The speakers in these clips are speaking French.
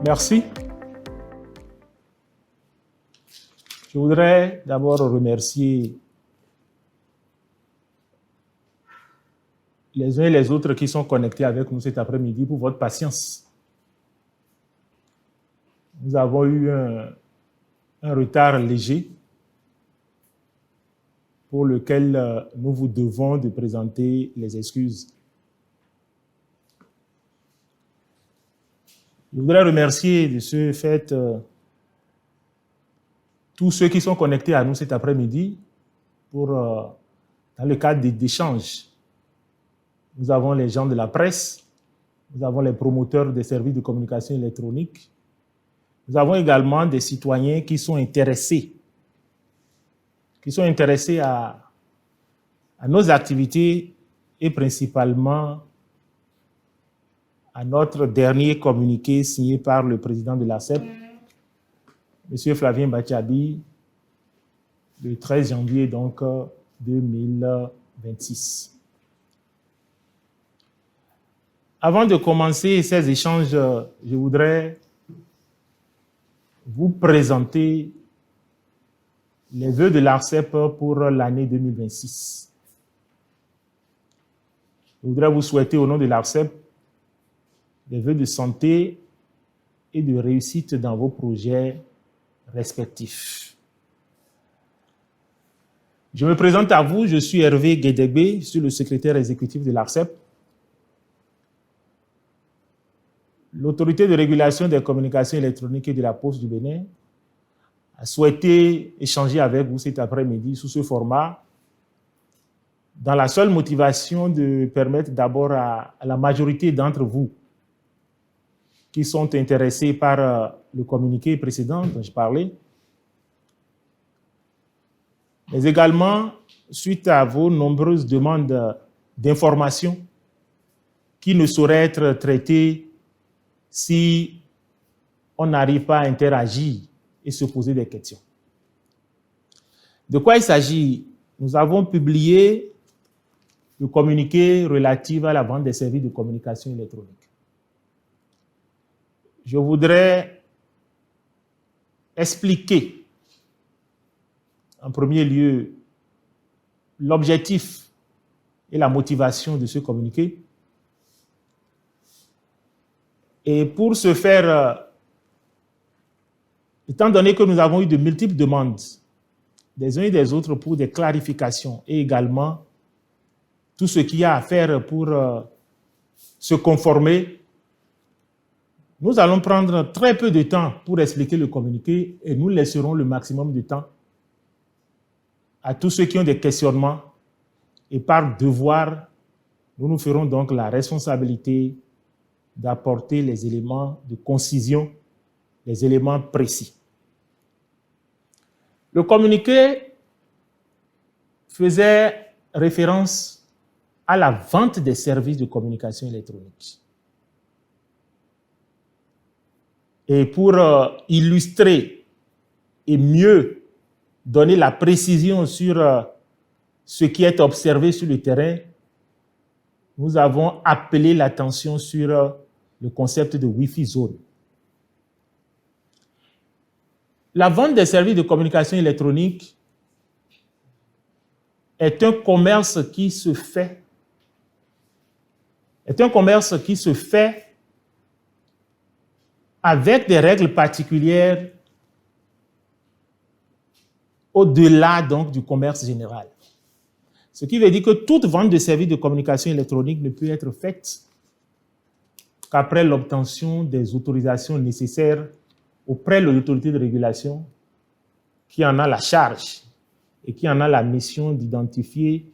Merci. Je voudrais d'abord remercier les uns et les autres qui sont connectés avec nous cet après-midi pour votre patience. Nous avons eu un retard léger pour lequel nous vous devons de présenter les excuses. Je voudrais remercier de ce fait tous ceux qui sont connectés à nous cet après-midi dans le cadre d'échanges. Nous avons les gens de la presse, nous avons les promoteurs des services de communication électronique, nous avons également des citoyens qui sont intéressés à nos activités et principalement à notre dernier communiqué signé par le président de l'ARCEP, M. Flavien Bachiabi, le 13 janvier donc, 2026. Avant de commencer ces échanges, je voudrais vous présenter les vœux de l'ARCEP pour l'année 2026. Je voudrais vous souhaiter au nom de l'ARCEP des vœux de santé et de réussite dans vos projets respectifs. Je me présente à vous, je suis Hervé Guédégbé, je suis le secrétaire exécutif de l'ARCEP. L'autorité de régulation des communications électroniques et de la Poste du Bénin a souhaité échanger avec vous cet après-midi sous ce format, dans la seule motivation de permettre d'abord à la majorité d'entre vous qui sont intéressés par le communiqué précédent dont je parlais, mais également suite à vos nombreuses demandes d'informations qui ne sauraient être traitées si on n'arrive pas à interagir et se poser des questions. De quoi il s'agit? Nous avons publié le communiqué relatif à la vente des services de communication électronique. Je voudrais expliquer en premier lieu l'objectif et la motivation de ce communiqué. Et pour ce faire, étant donné que nous avons eu de multiples demandes des uns et des autres pour des clarifications et également tout ce qu'il y a à faire pour se conformer, nous allons prendre très peu de temps pour expliquer le communiqué et nous laisserons le maximum de temps à tous ceux qui ont des questionnements et par devoir, nous nous ferons donc la responsabilité d'apporter les éléments de concision, les éléments précis. Le communiqué faisait référence à la vente des services de communication électronique. Et pour illustrer et mieux donner la précision sur ce qui est observé sur le terrain, nous avons appelé l'attention sur le concept de Wi-Fi zone. La vente des services de communication électronique est un commerce qui se fait avec des règles particulières au-delà donc du commerce général. Ce qui veut dire que toute vente de services de communication électronique ne peut être faite qu'après l'obtention des autorisations nécessaires auprès de l'autorité de régulation qui en a la charge et qui en a la mission d'identifier,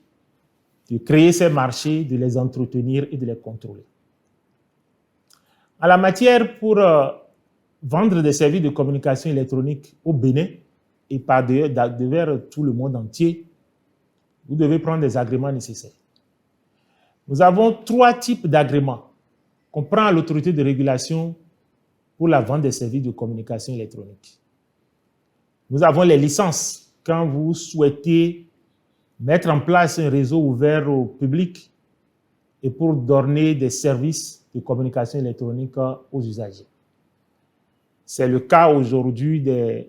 de créer ces marchés, de les entretenir et de les contrôler. En la matière, pour vendre des services de communication électronique au Bénin et par devers tout le monde entier, vous devez prendre des agréments nécessaires. Nous avons 3 types d'agréments qu'on prend à l'autorité de régulation pour la vente des services de communication électronique. Nous avons les licences. Quand vous souhaitez mettre en place un réseau ouvert au public et pour donner des services de communication électronique aux usagers. C'est le cas aujourd'hui des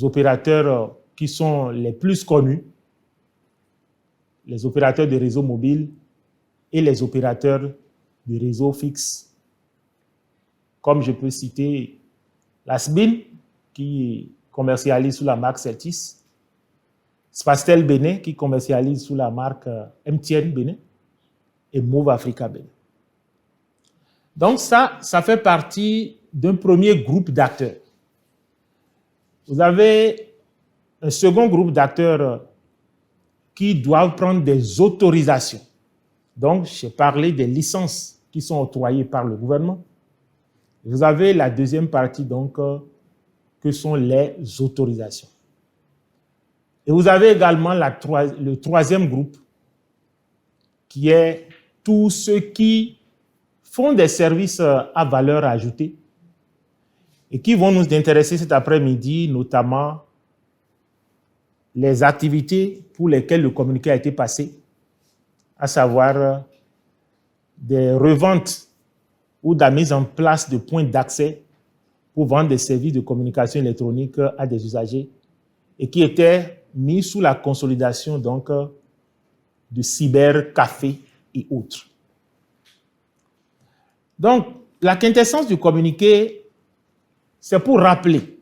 opérateurs qui sont les plus connus, les opérateurs de réseaux mobiles et les opérateurs de réseaux fixes. Comme je peux citer la SBIN, qui commercialise sous la marque Celtis, Spastel Bénin, qui commercialise sous la marque MTN Bénin, et Move Africa Bénin. Donc ça fait partie d'un premier groupe d'acteurs. Vous avez un second groupe d'acteurs qui doivent prendre des autorisations. Donc, j'ai parlé des licences qui sont octroyées par le gouvernement. Vous avez la deuxième partie, donc, que sont les autorisations. Et vous avez également le troisième groupe, qui est tous ceux qui font des services à valeur ajoutée et qui vont nous intéresser cet après-midi, notamment les activités pour lesquelles le communiqué a été passé, à savoir des reventes ou de la mise en place de points d'accès pour vendre des services de communication électronique à des usagers et qui étaient mis sous la consolidation donc de cybercafés et autres. Donc, la quintessence du communiqué, c'est pour rappeler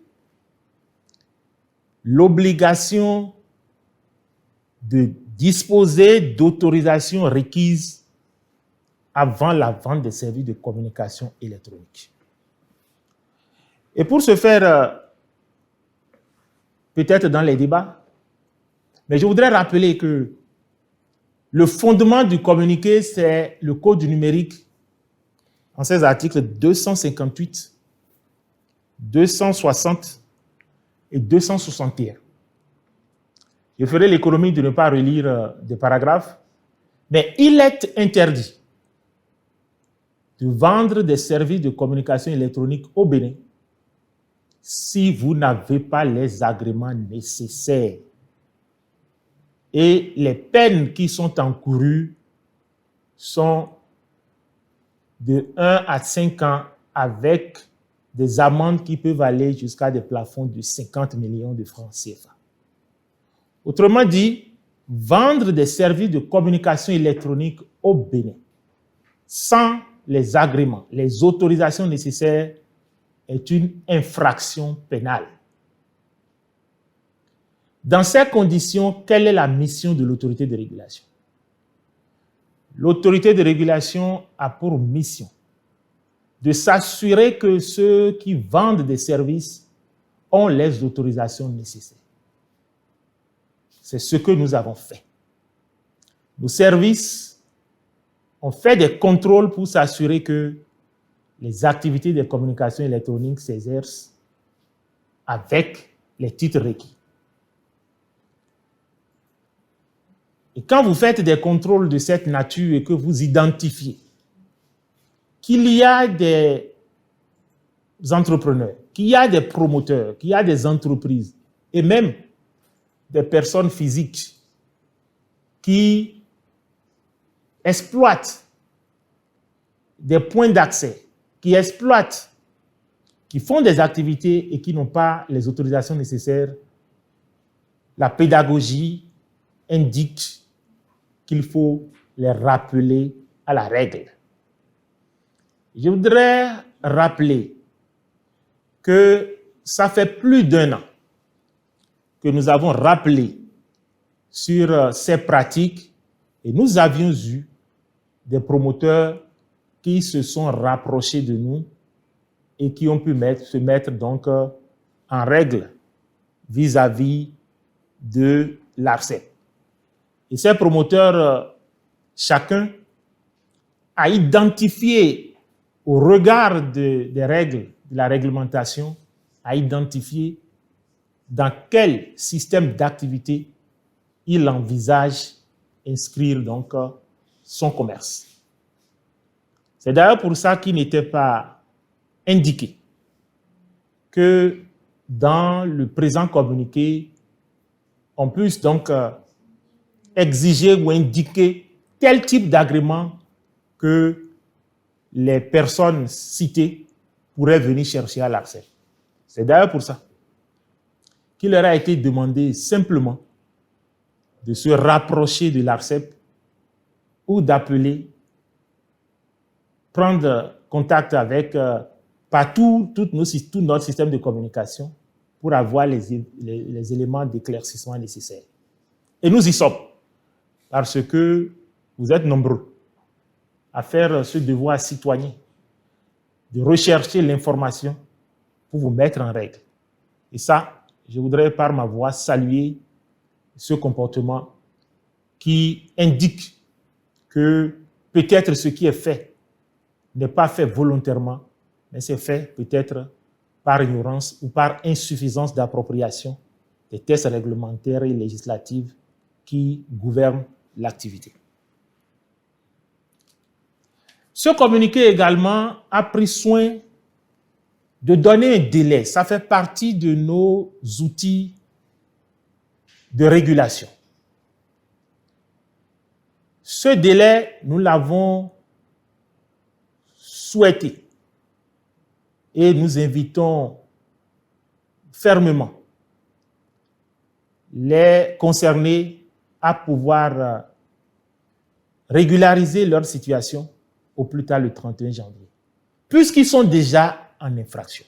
l'obligation de disposer d'autorisations requises avant la vente des services de communication électronique. Et pour ce faire, peut-être dans les débats, mais je voudrais rappeler que le fondement du communiqué, c'est le Code du numérique en ses articles 258, 260 et 261. Je ferai l'économie de ne pas relire des paragraphes, mais il est interdit de vendre des services de communication électronique au Bénin si vous n'avez pas les agréments nécessaires. Et les peines qui sont encourues sont de 1 à 5 ans avec des amendes qui peuvent aller jusqu'à des plafonds de 50 millions de francs CFA. Autrement dit, vendre des services de communication électronique au Bénin sans les agréments, les autorisations nécessaires est une infraction pénale. Dans ces conditions, quelle est la mission de l'autorité de régulation? L'autorité de régulation a pour mission de s'assurer que ceux qui vendent des services ont les autorisations nécessaires. C'est ce que nous avons fait. Nos services ont fait des contrôles pour s'assurer que les activités de communication électronique s'exercent avec les titres requis. Et quand vous faites des contrôles de cette nature et que vous identifiez qu'il y a des entrepreneurs, qu'il y a des promoteurs, qu'il y a des entreprises et même des personnes physiques qui exploitent des points d'accès, qui exploitent, qui font des activités et qui n'ont pas les autorisations nécessaires, la pédagogie indique qu'il faut les rappeler à la règle. Je voudrais rappeler que ça fait plus d'1 an que nous avons rappelé sur ces pratiques et nous avions eu des promoteurs qui se sont rapprochés de nous et qui ont pu se mettre donc en règle vis-à-vis de l'ARCEP. Et ces promoteurs, chacun a identifié au regard des règles, de la réglementation, a identifié dans quel système d'activité il envisage inscrire donc son commerce. C'est d'ailleurs pour ça qu'il n'était pas indiqué que dans le présent communiqué, on puisse donc exiger ou indiquer tel type d'agrément que les personnes citées pourraient venir chercher à l'ARCEP. C'est d'ailleurs pour ça qu'il leur a été demandé simplement de se rapprocher de l'ARCEP ou d'appeler, prendre contact avec tout notre système de communication pour avoir les éléments d'éclaircissement nécessaires. Et nous y sommes, parce que vous êtes nombreux à faire ce devoir citoyen de rechercher l'information pour vous mettre en règle. Et ça, je voudrais par ma voix saluer ce comportement qui indique que peut-être ce qui est fait n'est pas fait volontairement, mais c'est fait peut-être par ignorance ou par insuffisance d'appropriation des textes réglementaires et législatifs qui gouvernent l'activité. Ce communiqué également a pris soin de donner un délai. Ça fait partie de nos outils de régulation. Ce délai, nous l'avons souhaité et nous invitons fermement les concernés à pouvoir régulariser leur situation au plus tard le 31 janvier, puisqu'ils sont déjà en infraction.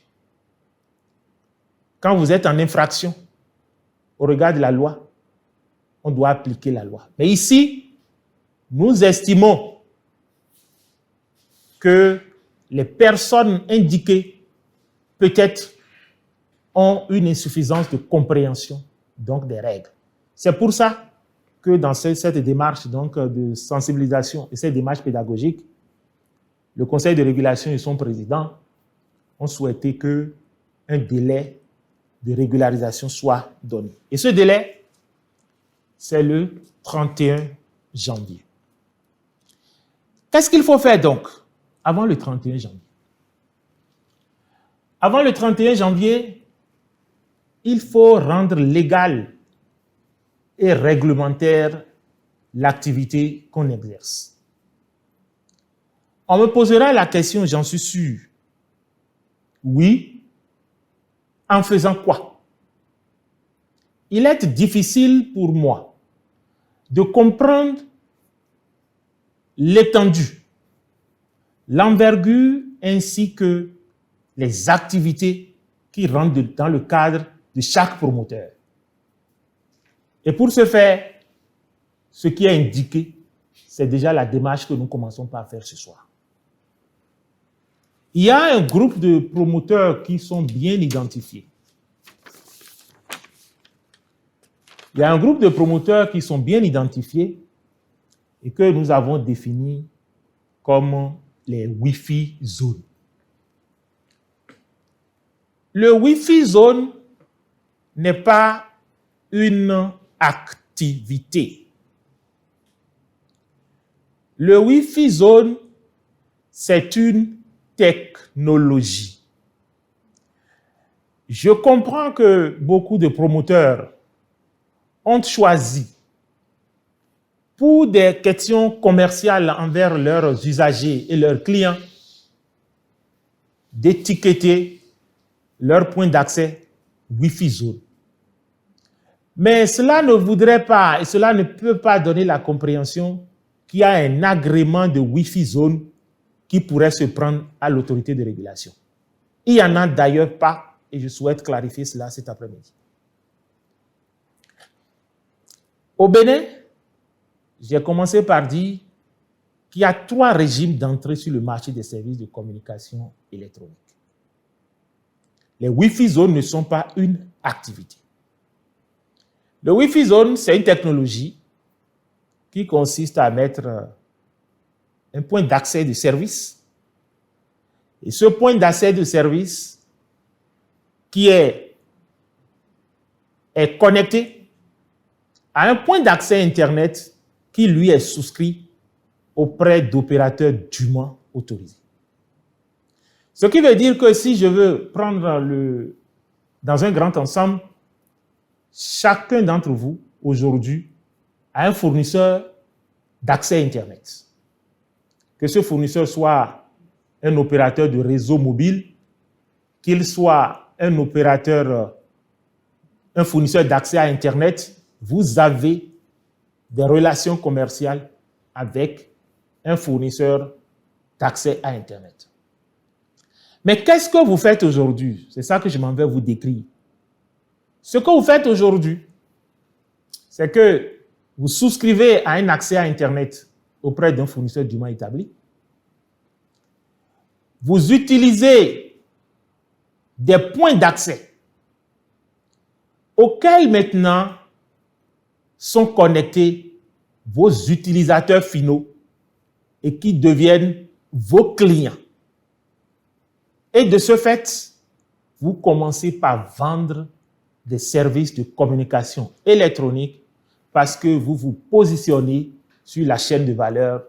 Quand vous êtes en infraction, au regard de la loi, on doit appliquer la loi. Mais ici, nous estimons que les personnes indiquées, peut-être, ont une insuffisance de compréhension, donc des règles. C'est pour ça que dans cette démarche donc, de sensibilisation et cette démarche pédagogique, le Conseil de régulation et son président ont souhaité qu'un délai de régularisation soit donné. Et ce délai, c'est le 31 janvier. Qu'est-ce qu'il faut faire donc avant le 31 janvier? Avant le 31 janvier, il faut rendre légale et réglementaire l'activité qu'on exerce. On me posera la question, j'en suis sûr. Oui, en faisant quoi? Il est difficile pour moi de comprendre l'étendue, l'envergure ainsi que les activités qui rentrent dans le cadre de chaque promoteur. Et pour ce faire, ce qui est indiqué, c'est déjà la démarche que nous commençons par faire ce soir. Il y a un groupe de promoteurs qui sont bien identifiés. Il y a un groupe de promoteurs qui sont bien identifiés et que nous avons définis comme les Wi-Fi zones. Le Wi-Fi zone n'est pas une activité. Le Wi-Fi zone, c'est une technologie. Je comprends que beaucoup de promoteurs ont choisi, pour des questions commerciales envers leurs usagers et leurs clients, d'étiqueter leur point d'accès Wi-Fi zone. Mais cela ne voudrait pas et cela ne peut pas donner la compréhension qu'il y a un agrément de Wi-Fi zone qui pourrait se prendre à l'autorité de régulation. Il n'y en a d'ailleurs pas et je souhaite clarifier cela cet après-midi. Au Bénin, j'ai commencé par dire qu'il y a 3 régimes d'entrée sur le marché des services de communication électronique. Les Wi-Fi zones ne sont pas une activité. Le Wi-Fi zone, c'est une technologie qui consiste à mettre un point d'accès de service. Et ce point d'accès de service qui est connecté à un point d'accès Internet qui, lui, est souscrit auprès d'opérateurs dûment autorisés. Ce qui veut dire que si je veux prendre dans un grand ensemble, chacun d'entre vous, aujourd'hui, a un fournisseur d'accès Internet. Que ce fournisseur soit un opérateur de réseau mobile, qu'il soit un opérateur, un fournisseur d'accès à Internet, vous avez des relations commerciales avec un fournisseur d'accès à Internet. Mais qu'est-ce que vous faites aujourd'hui? C'est ça que je m'en vais vous décrire. Ce que vous faites aujourd'hui, c'est que vous souscrivez à un accès à Internet auprès d'un fournisseur dûment établi. Vous utilisez des points d'accès auxquels maintenant sont connectés vos utilisateurs finaux et qui deviennent vos clients. Et de ce fait, vous commencez par vendre des services de communication électronique parce que vous vous positionnez sur la chaîne de valeur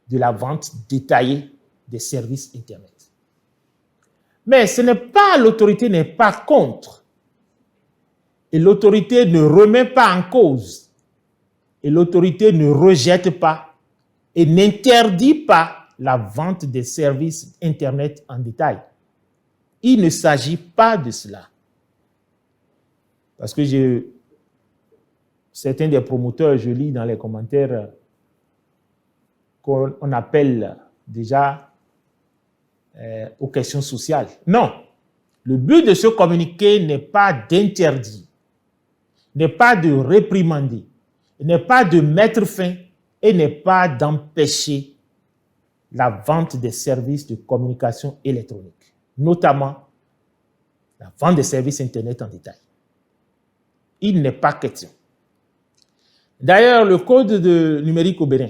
de la vente détaillée des services Internet. Mais ce n'est pas, l'autorité n'est pas contre. Et l'autorité ne remet pas en cause. Et l'autorité ne rejette pas et n'interdit pas la vente des services Internet en détail. Il ne s'agit pas de cela. Parce que certains des promoteurs, je lis dans les commentaires qu'on appelle déjà aux questions sociales. Non, le but de ce communiqué n'est pas d'interdire, n'est pas de réprimander, n'est pas de mettre fin et n'est pas d'empêcher la vente des services de communication électronique, notamment la vente des services Internet en détail. Il n'est pas question. D'ailleurs, le code numérique au Bénin,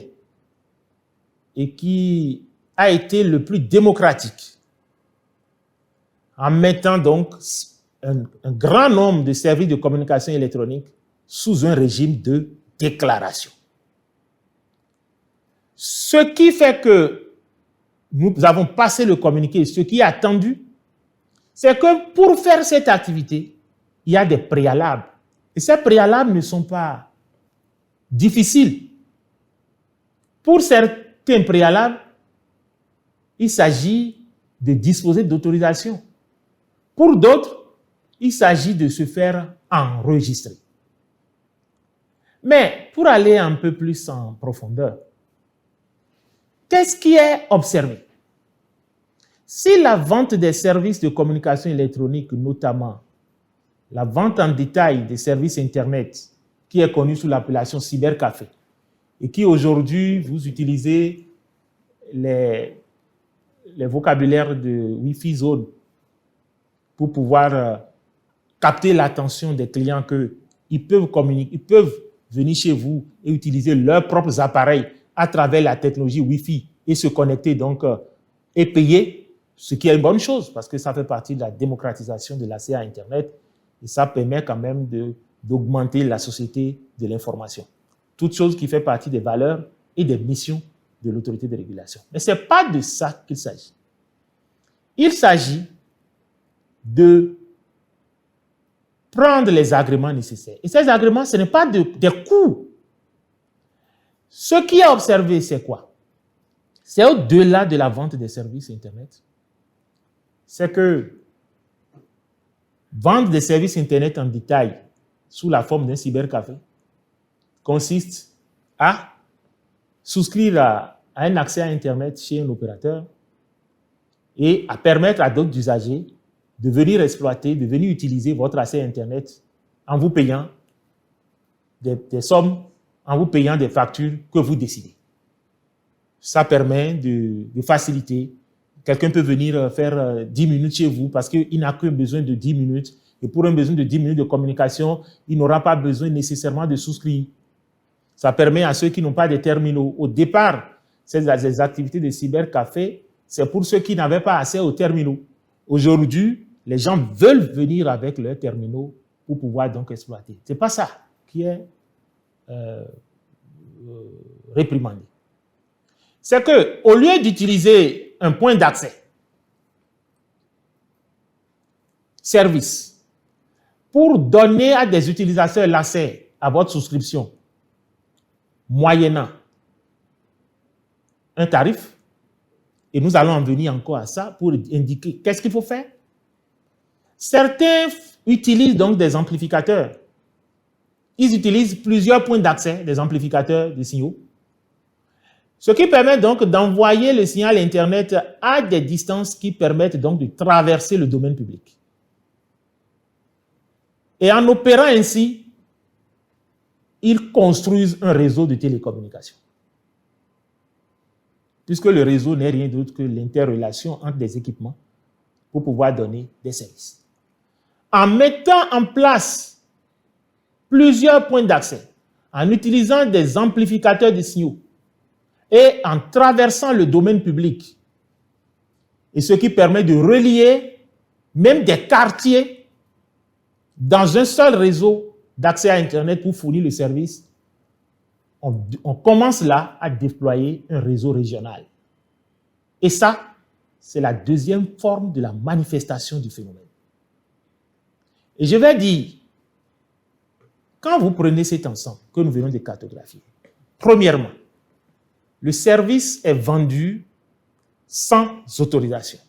et qui a été le plus démocratique, en mettant donc un grand nombre de services de communication électronique sous un régime de déclaration. Ce qui fait que nous avons passé le communiqué, ce qui est attendu, c'est que pour faire cette activité, il y a des préalables. Et ces préalables ne sont pas difficiles. Pour certains préalables, il s'agit de disposer d'autorisation. Pour d'autres, il s'agit de se faire enregistrer. Mais pour aller un peu plus en profondeur, qu'est-ce qui est observé? Si la vente des services de communication électronique, notamment la vente en détail des services Internet, qui est connue sous l'appellation cybercafé, et qui aujourd'hui, vous utilisez les vocabulaires de Wi-Fi zone pour pouvoir capter l'attention des clients qu'ils peuvent communiquer, ils peuvent venir chez vous et utiliser leurs propres appareils à travers la technologie Wi-Fi et se connecter donc et payer, ce qui est une bonne chose parce que ça fait partie de la démocratisation de l'accès à Internet et ça permet quand même d'augmenter la société de l'information. Toute chose qui fait partie des valeurs et des missions de l'autorité de régulation. Mais ce n'est pas de ça qu'il s'agit. Il s'agit de prendre les agréments nécessaires. Et ces agréments, ce n'est pas des coûts. Ce qui est observé, c'est quoi? C'est au-delà de la vente des services Internet. C'est que vendre des services Internet en détail sous la forme d'un cybercafé consiste à souscrire à un accès à Internet chez un opérateur et à permettre à d'autres usagers de venir exploiter, de venir utiliser votre accès à Internet en vous payant des sommes, en vous payant des factures que vous décidez. Ça permet de faciliter. Quelqu'un peut venir faire 10 minutes chez vous parce qu'il n'a qu'un besoin de 10 minutes. Et pour un besoin de 10 minutes de communication, il n'aura pas besoin nécessairement de souscrire. Ça permet à ceux qui n'ont pas de terminaux. Au départ, ces activités de cybercafé, c'est pour ceux qui n'avaient pas accès aux terminaux. Aujourd'hui, les gens veulent venir avec leurs terminaux pour pouvoir donc exploiter. Ce n'est pas ça qui est réprimandé. C'est qu'au lieu d'utiliser un point d'accès, service, pour donner à des utilisateurs l'accès à votre souscription, moyennant un tarif, et nous allons en venir encore à ça pour indiquer qu'est-ce qu'il faut faire. Certains utilisent donc des amplificateurs. Ils utilisent plusieurs points d'accès, des amplificateurs de signaux, ce qui permet donc d'envoyer le signal Internet à des distances qui permettent donc de traverser le domaine public. Et en opérant ainsi, ils construisent un réseau de télécommunications. Puisque le réseau n'est rien d'autre que l'interrelation entre des équipements pour pouvoir donner des services. En mettant en place plusieurs points d'accès, en utilisant des amplificateurs de signaux et en traversant le domaine public, et ce qui permet de relier même des quartiers dans un seul réseau d'accès à Internet pour fournir le service, on commence là à déployer un réseau régional. Et ça, c'est la deuxième forme de la manifestation du phénomène. Et je vais dire, quand vous prenez cet ensemble que nous venons de cartographier, premièrement, le service est vendu sans autorisation.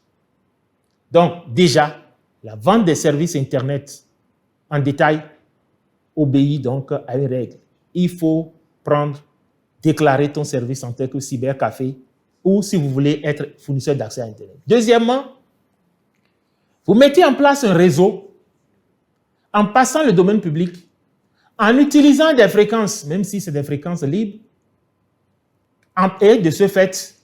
Donc, déjà, la vente des services Internet en détail obéit donc à une règle. Il faut déclarer ton service en tant que cybercafé ou si vous voulez être fournisseur d'accès à Internet. Deuxièmement, vous mettez en place un réseau en passant le domaine public, en utilisant des fréquences, même si c'est des fréquences libres, et de ce fait,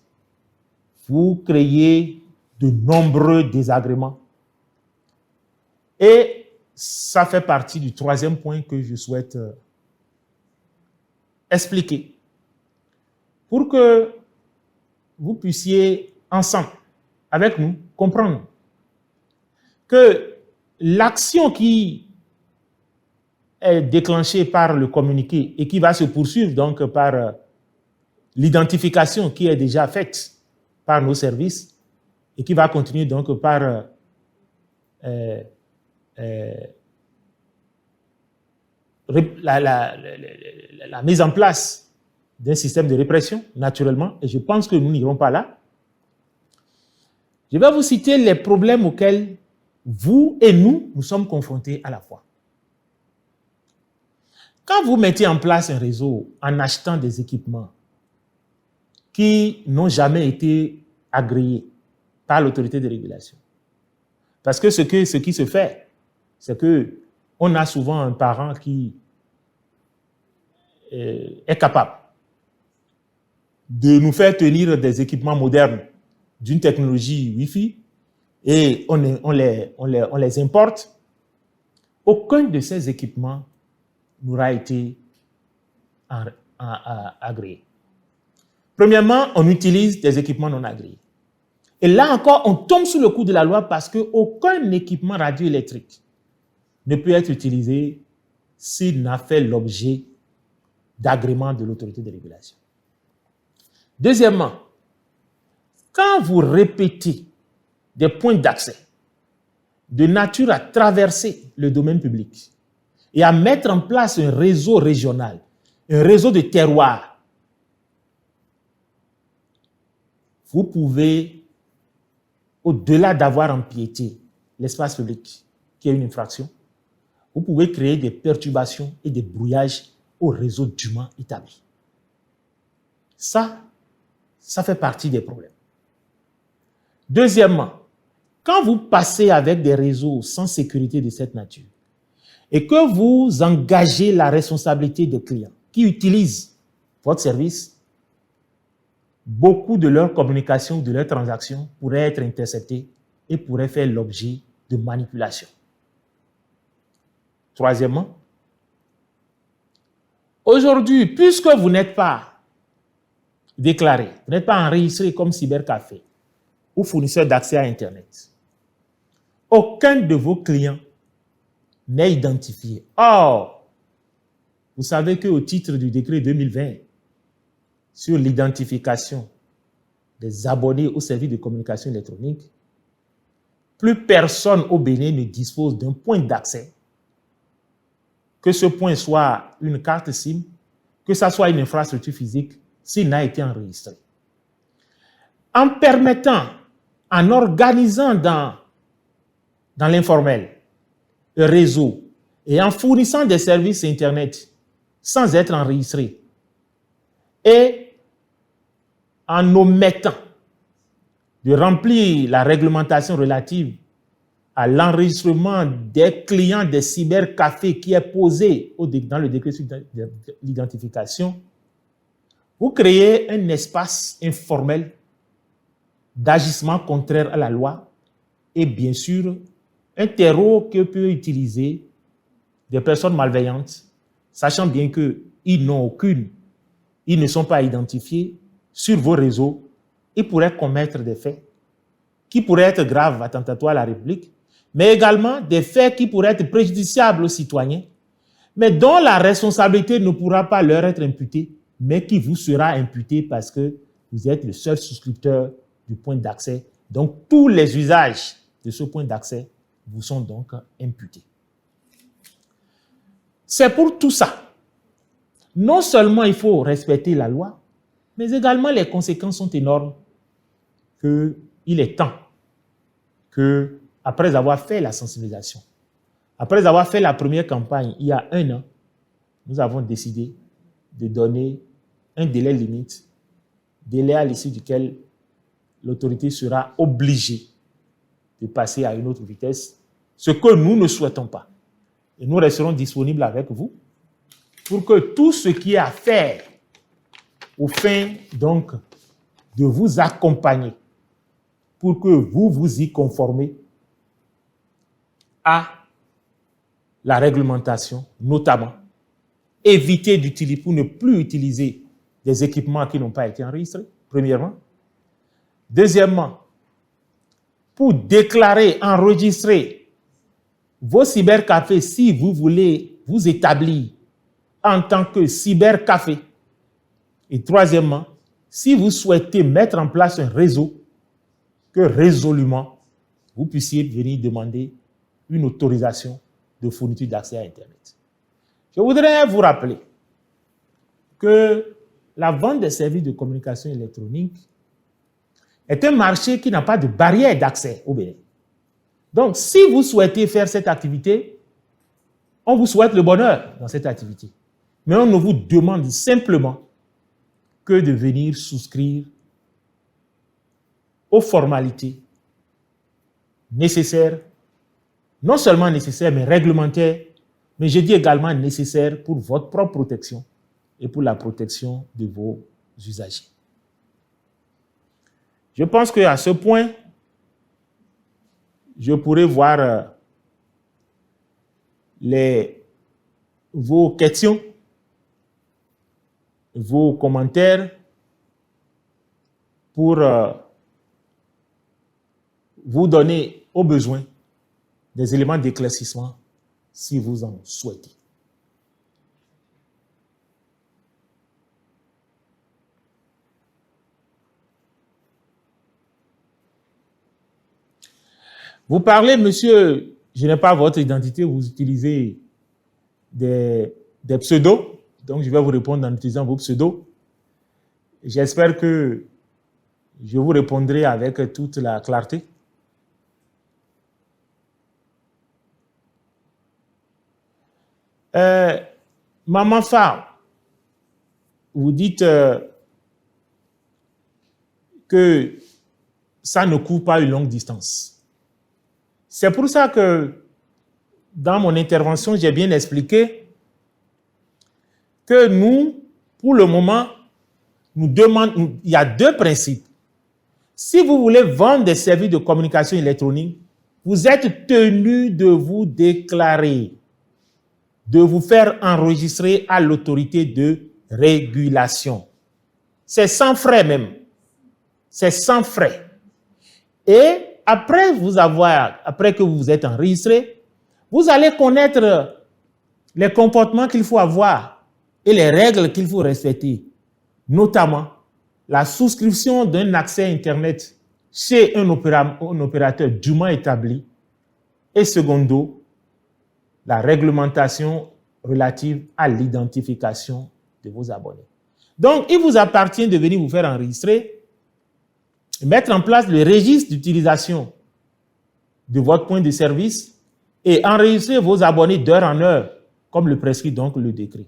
vous créez de nombreux désagréments. Et ça fait partie du troisième point que je souhaite expliquer. Pour que vous puissiez ensemble, avec nous, comprendre que l'action qui est déclenchée par le communiqué et qui va se poursuivre donc par l'identification qui est déjà faite par nos services et qui va continuer donc par la mise en place d'un système de répression, naturellement, et je pense que nous n'irons pas là. Je vais vous citer les problèmes auxquels vous et nous sommes confrontés à la fois. Quand vous mettez en place un réseau en achetant des équipements qui n'ont jamais été agréés par l'autorité de régulation, parce que ce qui se fait, c'est qu'on a souvent un parent qui est capable de nous faire tenir des équipements modernes d'une technologie Wi-Fi et on les importe. Aucun de ces équipements n'aura été agréé. Premièrement, on utilise des équipements non agréés. Et là encore, on tombe sous le coup de la loi parce qu'aucun équipement radioélectrique ne peut être utilisé s'il n'a fait l'objet d'agrément de l'autorité de régulation. Deuxièmement, quand vous répétez des points d'accès de nature à traverser le domaine public et à mettre en place un réseau régional, un réseau de terroirs, vous pouvez, au-delà d'avoir empiété l'espace public, qui est une infraction, vous pouvez créer des perturbations et des brouillages au réseau dûment établi. Ça fait partie des problèmes. Deuxièmement, quand vous passez avec des réseaux sans sécurité de cette nature et que vous engagez la responsabilité des clients qui utilisent votre service, beaucoup de leurs communications, de leurs transactions pourraient être interceptées et pourraient faire l'objet de manipulations. Troisièmement, aujourd'hui, puisque vous n'êtes pas déclaré, vous n'êtes pas enregistré comme cybercafé ou fournisseur d'accès à Internet, aucun de vos clients n'est identifié. Or, vous savez qu'au titre du décret 2020 sur l'identification des abonnés au service de communication électronique, plus personne au Bénin ne dispose d'un point d'accès, que ce point soit une carte SIM, que ce soit une infrastructure physique, s'il n'a été enregistré. En permettant, en organisant dans l'informel, réseau et en fournissant des services Internet sans être enregistré et en omettant de remplir la réglementation relative à l'enregistrement des clients des cybercafés qui est posé dans le décret sur l'identification, vous créez un espace informel d'agissement contraire à la loi et bien sûr un terreau que peuvent utiliser des personnes malveillantes, sachant bien qu'ils ne sont pas identifiés sur vos réseaux, ils pourraient commettre des faits qui pourraient être graves, attentatoires à la République, mais également des faits qui pourraient être préjudiciables aux citoyens, mais dont la responsabilité ne pourra pas leur être imputée, mais qui vous sera imputée parce que vous êtes le seul souscripteur du point d'accès. Donc, tous les usages de ce point d'accès vous sont donc imputés. C'est pour tout ça. Non seulement il faut respecter la loi, mais également les conséquences sont énormes qu'il est temps que, après avoir fait la sensibilisation, après avoir fait la première campagne il y a 1 an, nous avons décidé de donner un délai limite, délai à l'issue duquel l'autorité sera obligée de passer à une autre vitesse, ce que nous ne souhaitons pas. Et nous resterons disponibles avec vous pour que tout ce qui est à faire au fin donc de vous accompagner pour que vous vous y conformez à la réglementation, notamment éviter d'utiliser, pour ne plus utiliser des équipements qui n'ont pas été enregistrés, premièrement. Deuxièmement, pour déclarer, enregistrer vos cybercafés si vous voulez vous établir en tant que cybercafé. Et troisièmement, si vous souhaitez mettre en place un réseau, que résolument, vous puissiez venir demander une autorisation de fourniture d'accès à Internet. Je voudrais vous rappeler que la vente des services de communication électronique est un marché qui n'a pas de barrière d'accès au Bénin. Donc, si vous souhaitez faire cette activité, on vous souhaite le bonheur dans cette activité. Mais on ne vous demande simplement que de venir souscrire aux formalités nécessaires, non seulement nécessaires, mais réglementaires, mais je dis également nécessaires pour votre propre protection et pour la protection de vos usagers. Je pense qu'à ce point, je pourrais voir vos questions, vos commentaires pour vous donner au besoin des éléments d'éclaircissement si vous en souhaitez. Vous parlez, monsieur, je n'ai pas votre identité, vous utilisez des pseudos, donc je vais vous répondre en utilisant vos pseudos. J'espère que je vous répondrai avec toute la clarté. Maman Fa, vous dites que ça ne couvre pas une longue distance. C'est pour ça que dans mon intervention, j'ai bien expliqué que nous, pour le moment, il y a 2 principes. Si vous voulez vendre des services de communication électronique, vous êtes tenu de vous déclarer, de vous faire enregistrer à l'autorité de régulation. C'est sans frais même. C'est sans frais. Et après que vous vous êtes enregistré, vous allez connaître les comportements qu'il faut avoir et les règles qu'il faut respecter, notamment la souscription d'un accès Internet chez un opérateur dûment établi et secondo, la réglementation relative à l'identification de vos abonnés. Donc, il vous appartient de venir vous faire enregistrer, mettre en place le registre d'utilisation de votre point de service et enregistrer vos abonnés d'heure en heure, comme le prescrit donc le décret.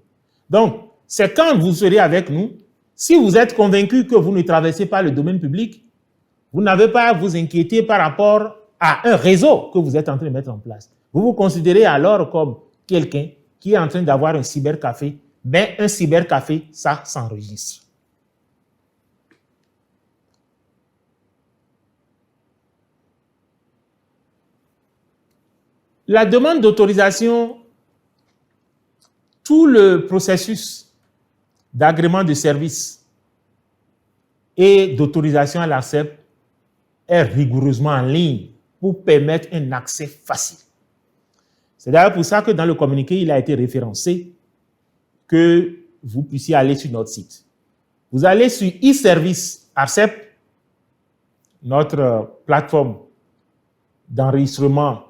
Donc, c'est quand vous serez avec nous, si vous êtes convaincu que vous ne traversez pas le domaine public, vous n'avez pas à vous inquiéter par rapport à un réseau que vous êtes en train de mettre en place. Vous vous considérez alors comme quelqu'un qui est en train d'avoir un cybercafé, mais un cybercafé, ça s'enregistre. La demande d'autorisation, tout le processus d'agrément de service et d'autorisation à l'ARCEP est rigoureusement en ligne pour permettre un accès facile. C'est d'ailleurs pour ça que dans le communiqué, il a été référencé que vous puissiez aller sur notre site. Vous allez sur e-service ARCEP, notre plateforme d'enregistrement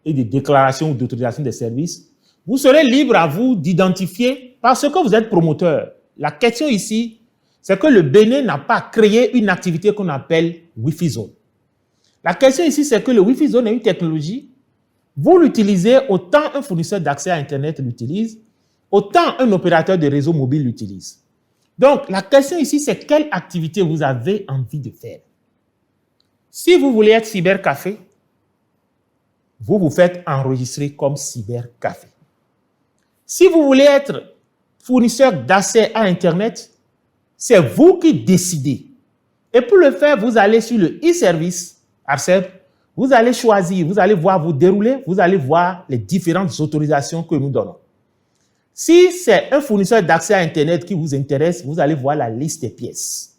et de déclaration ou d'autorisation des services. Vous serez libre à vous d'identifier parce que vous êtes promoteur. La question ici, c'est que le Bénin n'a pas créé une activité qu'on appelle Wi-Fi Zone. La question ici, c'est que le Wi-Fi Zone est une technologie. Vous l'utilisez, autant un fournisseur d'accès à Internet l'utilise, autant un opérateur de réseau mobile l'utilise. Donc, la question ici, c'est quelle activité vous avez envie de faire. Si vous voulez être cybercafé, vous vous faites enregistrer comme cybercafé. Si vous voulez être fournisseur d'accès à Internet, c'est vous qui décidez. Et pour le faire, vous allez sur le e-service ARCEP, vous allez choisir, vous allez voir vous dérouler, vous allez voir les différentes autorisations que nous donnons. Si c'est un fournisseur d'accès à Internet qui vous intéresse, vous allez voir la liste des pièces.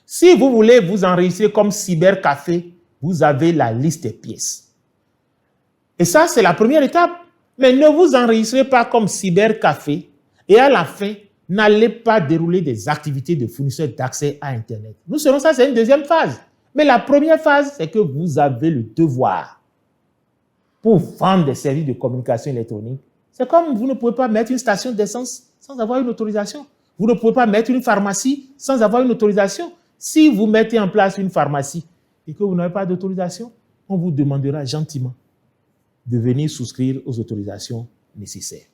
Si vous voulez vous enregistrer comme cybercafé, vous avez la liste des pièces. Et ça, c'est la première étape. Mais ne vous enregistrez pas comme cybercafé et à la fin, n'allez pas dérouler des activités de fournisseur d'accès à Internet. Nous serons ça, c'est une deuxième phase. Mais la première phase, c'est que vous avez le devoir pour vendre des services de communication électronique. C'est comme vous ne pouvez pas mettre une station d'essence sans avoir une autorisation. Vous ne pouvez pas mettre une pharmacie sans avoir une autorisation. Si vous mettez en place une pharmacie et que vous n'avez pas d'autorisation, on vous demandera gentiment de venir souscrire aux autorisations nécessaires.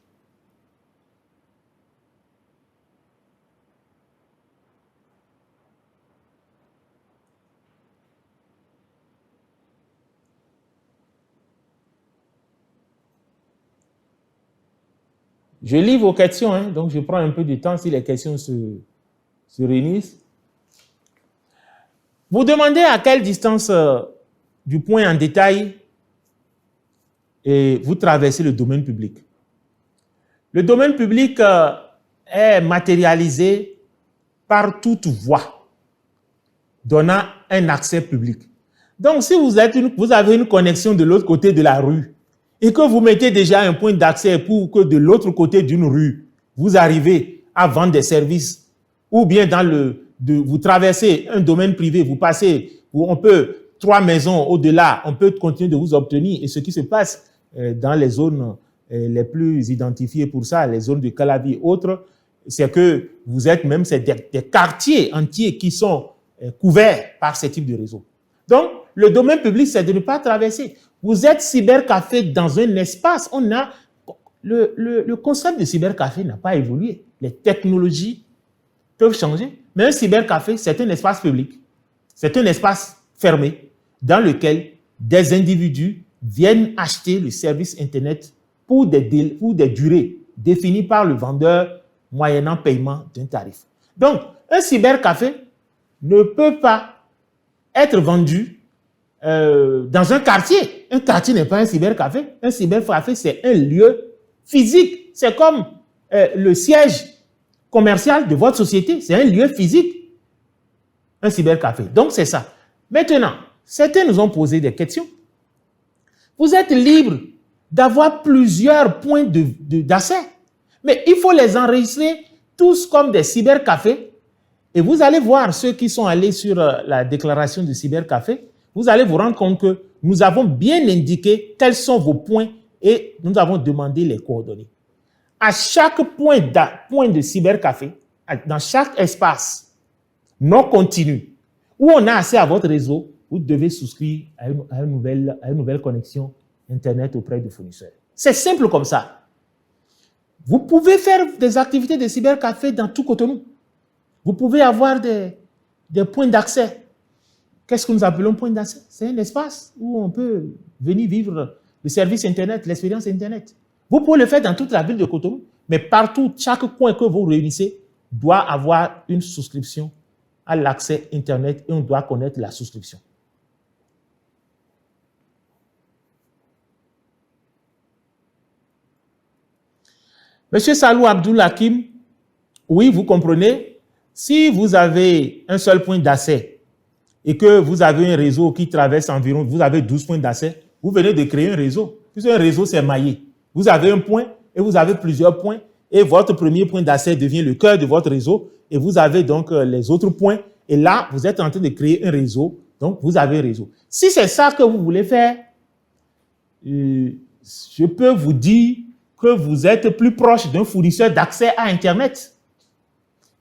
Je lis vos questions, donc je prends un peu de temps si les questions se réunissent. Vous demandez à quelle distance du point en détail et vous traversez le domaine public. Le domaine public est matérialisé par toute voie donnant un accès public. Donc, si vous avez une connexion de l'autre côté de la rue et que vous mettez déjà un point d'accès pour que de l'autre côté d'une rue, vous arrivez à vendre des services ou bien vous traversez un domaine privé, vous passez, où on peut, 3 maisons au-delà, on peut continuer de vous obtenir. Et ce qui se passe dans les zones les plus identifiées pour ça, les zones de Calavi et autres, c'est que vous êtes même, c'est des quartiers entiers qui sont couverts par ce type de réseau. Donc, le domaine public, c'est de ne pas traverser. Vous êtes cybercafé dans un espace. Le concept de cybercafé n'a pas évolué. Les technologies peuvent changer. Mais un cybercafé, c'est un espace public. C'est un espace fermé dans lequel des individus viennent acheter le service Internet pour des durées définies par le vendeur moyennant paiement d'un tarif. Donc, un cybercafé ne peut pas être vendu dans un quartier. Un quartier n'est pas un cybercafé. Un cybercafé, c'est un lieu physique. C'est comme le siège commercial de votre société. C'est un lieu physique. Un cybercafé. Donc, c'est ça. Maintenant, certains nous ont posé des questions. Vous êtes libre d'avoir plusieurs points d'accès. Mais il faut les enregistrer tous comme des cybercafés. Et vous allez voir ceux qui sont allés sur la déclaration du cybercafé. Vous allez vous rendre compte que nous avons bien indiqué quels sont vos points et nous avons demandé les coordonnées. À chaque point de cybercafé, dans chaque espace non continu où on a accès à votre réseau, vous devez souscrire à une nouvelle connexion Internet auprès du fournisseur. C'est simple comme ça. Vous pouvez faire des activités de cybercafé dans tout Cotonou. Vous pouvez avoir des points d'accès. Qu'est-ce que nous appelons point d'accès? C'est un espace où on peut venir vivre le service Internet, l'expérience Internet. Vous pouvez le faire dans toute la ville de Cotonou, mais partout, chaque coin que vous réunissez doit avoir une souscription à l'accès Internet et on doit connaître la souscription. Monsieur Salou Abdoul Hakim, oui, vous comprenez, si vous avez un seul point d'accès et que vous avez un réseau qui traverse environ, vous avez 12 points d'accès, vous venez de créer un réseau. Puisque un réseau, c'est maillé. Vous avez un point et vous avez plusieurs points et votre premier point d'accès devient le cœur de votre réseau et vous avez donc les autres points et là, vous êtes en train de créer un réseau, donc vous avez un réseau. Si c'est ça que vous voulez faire, je peux vous dire que vous êtes plus proche d'un fournisseur d'accès à Internet.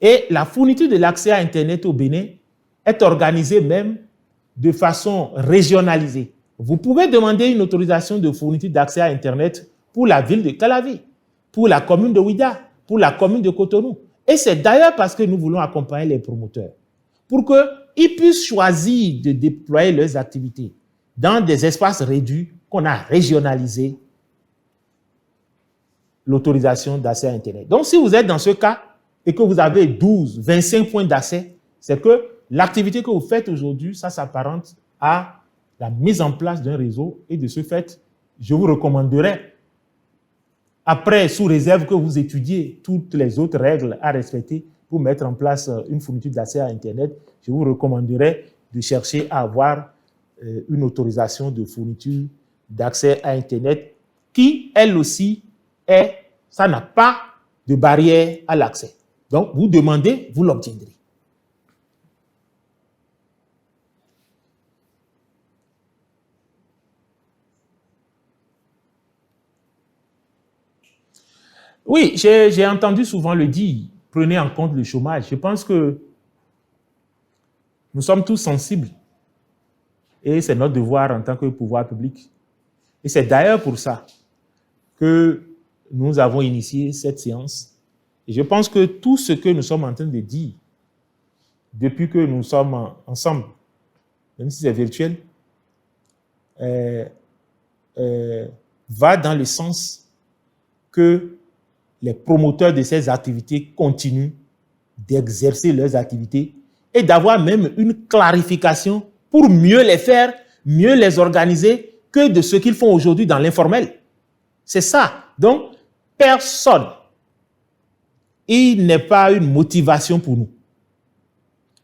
Et la fourniture de l'accès à Internet au Bénin est organisée même de façon régionalisée. Vous pouvez demander une autorisation de fourniture d'accès à Internet pour la ville de Calavi, pour la commune de Ouida, pour la commune de Cotonou. Et c'est d'ailleurs parce que nous voulons accompagner les promoteurs pour qu'ils puissent choisir de déployer leurs activités dans des espaces réduits qu'on a régionalisés l'autorisation d'accès à Internet. Donc, si vous êtes dans ce cas et que vous avez 12, 25 points d'accès, c'est que l'activité que vous faites aujourd'hui, ça s'apparente à la mise en place d'un réseau et de ce fait, je vous recommanderais, après, sous réserve que vous étudiez toutes les autres règles à respecter pour mettre en place une fourniture d'accès à Internet, je vous recommanderais de chercher à avoir une autorisation de fourniture d'accès à Internet qui, elle aussi, ça n'a pas de barrière à l'accès. Donc, vous demandez, vous l'obtiendrez. Oui, j'ai entendu souvent le dire, prenez en compte le chômage. Je pense que nous sommes tous sensibles et c'est notre devoir en tant que pouvoir public. Et c'est d'ailleurs pour ça que nous avons initié cette séance. Et je pense que tout ce que nous sommes en train de dire depuis que nous sommes ensemble, même si c'est virtuel, va dans le sens que les promoteurs de ces activités continuent d'exercer leurs activités et d'avoir même une clarification pour mieux les faire, mieux les organiser que de ce qu'ils font aujourd'hui dans l'informel. C'est ça. Donc, personne, il n'est pas une motivation pour nous,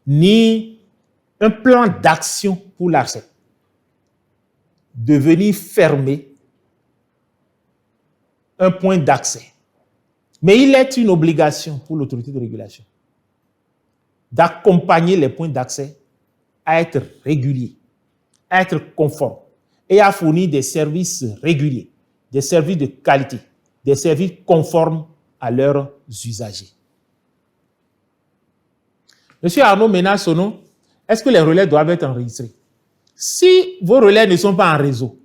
ni un plan d'action pour l'ARCEP de venir fermer un point d'accès. Mais il est une obligation pour l'autorité de régulation d'accompagner les points d'accès à être réguliers, à être conformes et à fournir des services réguliers, des services de qualité, des services conformes à leurs usagers. Monsieur Arnaud Ménard-Sono, est-ce que les relais doivent être enregistrés? Si vos relais ne sont pas en réseau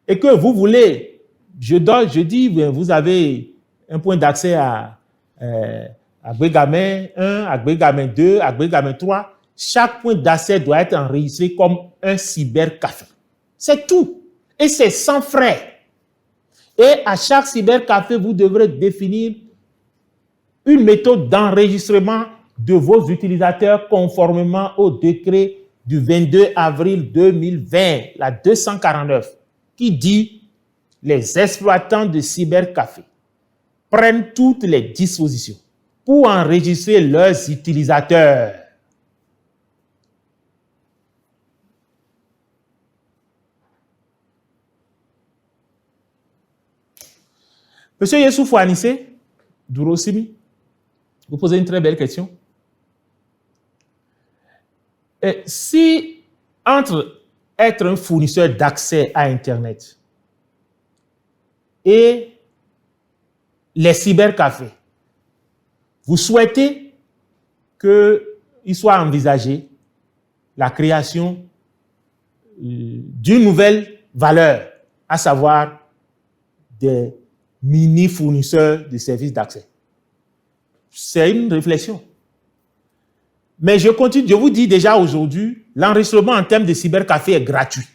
et que vous voulez, je dis, vous avez un point d'accès à Bégamin 1, à Bégamin 2, à Bégamin 3, chaque point d'accès doit être enregistré comme un cybercafé. C'est tout. Et c'est sans frais. Et à chaque cybercafé, vous devrez définir une méthode d'enregistrement de vos utilisateurs conformément au décret du 22 avril 2020, la 249, qui dit « Les exploitants de cybercafé prennent toutes les dispositions pour enregistrer leurs utilisateurs. » Monsieur Yessoufou Anissé, Dourosimi, vous posez une très belle question. Et si, entre être un fournisseur d'accès à Internet et les cybercafés, vous souhaitez qu'il soit envisagé la création d'une nouvelle valeur à savoir des mini-fournisseurs de services d'accès. C'est une réflexion. Mais je continue, je vous dis déjà aujourd'hui, l'enregistrement en termes de cybercafé est gratuit.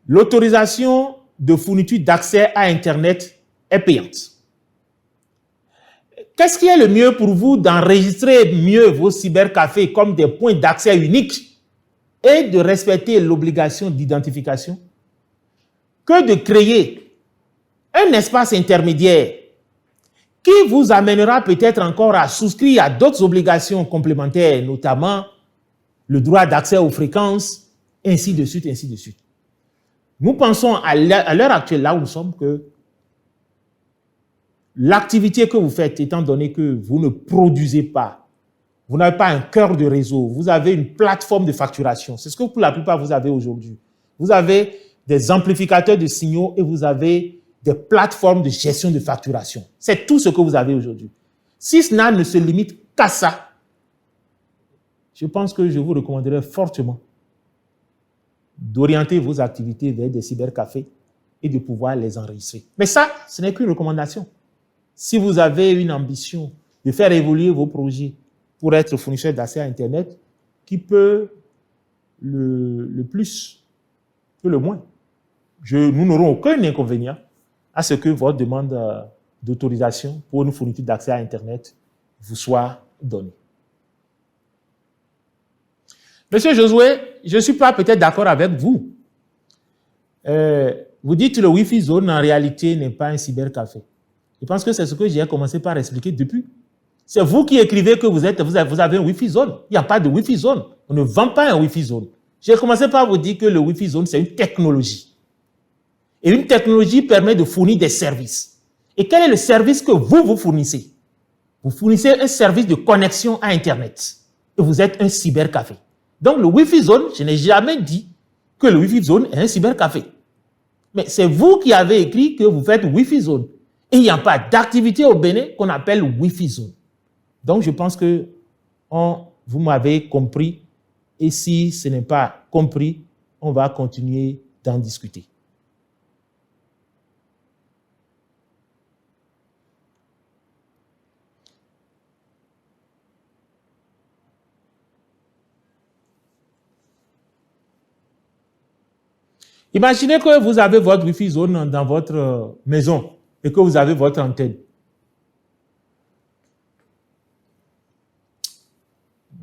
L'autorisation de fourniture d'accès à Internet est payante. Qu'est-ce qui est le mieux pour vous d'enregistrer mieux vos cybercafés comme des points d'accès uniques et de respecter l'obligation d'identification que de créer un espace intermédiaire qui vous amènera peut-être encore à souscrire à d'autres obligations complémentaires, notamment le droit d'accès aux fréquences, ainsi de suite, ainsi de suite. Nous pensons à l'heure actuelle, là où nous sommes, que l'activité que vous faites, étant donné que vous ne produisez pas, vous n'avez pas un cœur de réseau, vous avez une plateforme de facturation. C'est ce que pour la plupart vous avez aujourd'hui. Vous avez des amplificateurs de signaux et vous avez des plateformes de gestion de facturation. C'est tout ce que vous avez aujourd'hui. Si cela ne se limite qu'à ça, je pense que je vous recommanderais fortement d'orienter vos activités vers des cybercafés et de pouvoir les enregistrer. Mais ça, ce n'est qu'une recommandation. Si vous avez une ambition de faire évoluer vos projets pour être fournisseur d'accès à Internet, qui peut le plus, peut le moins. Nous n'aurons aucun inconvénient à ce que votre demande d'autorisation pour une fourniture d'accès à Internet vous soit donnée. Monsieur Josué, je ne suis pas peut-être d'accord avec vous. Vous dites que le Wi-Fi zone, en réalité, n'est pas un cybercafé. Je pense que c'est ce que j'ai commencé par expliquer depuis. C'est vous qui écrivez que vous avez un Wi-Fi zone. Il n'y a pas de Wi-Fi zone. On ne vend pas un Wi-Fi zone. J'ai commencé par vous dire que le Wi-Fi zone, c'est une technologie. Et une technologie permet de fournir des services. Et quel est le service que vous fournissez? Vous fournissez un service de connexion à Internet. Et vous êtes un cybercafé. Donc, le Wi-Fi zone, je n'ai jamais dit que le Wi-Fi zone est un cybercafé. Mais c'est vous qui avez écrit que vous faites Wi-Fi zone. Et il n'y a pas d'activité au Bénin qu'on appelle Wi-Fi zone. Donc, je pense que vous m'avez compris. Et si ce n'est pas compris, on va continuer d'en discuter. Imaginez que vous avez votre Wi-Fi zone dans votre maison et que vous avez votre antenne.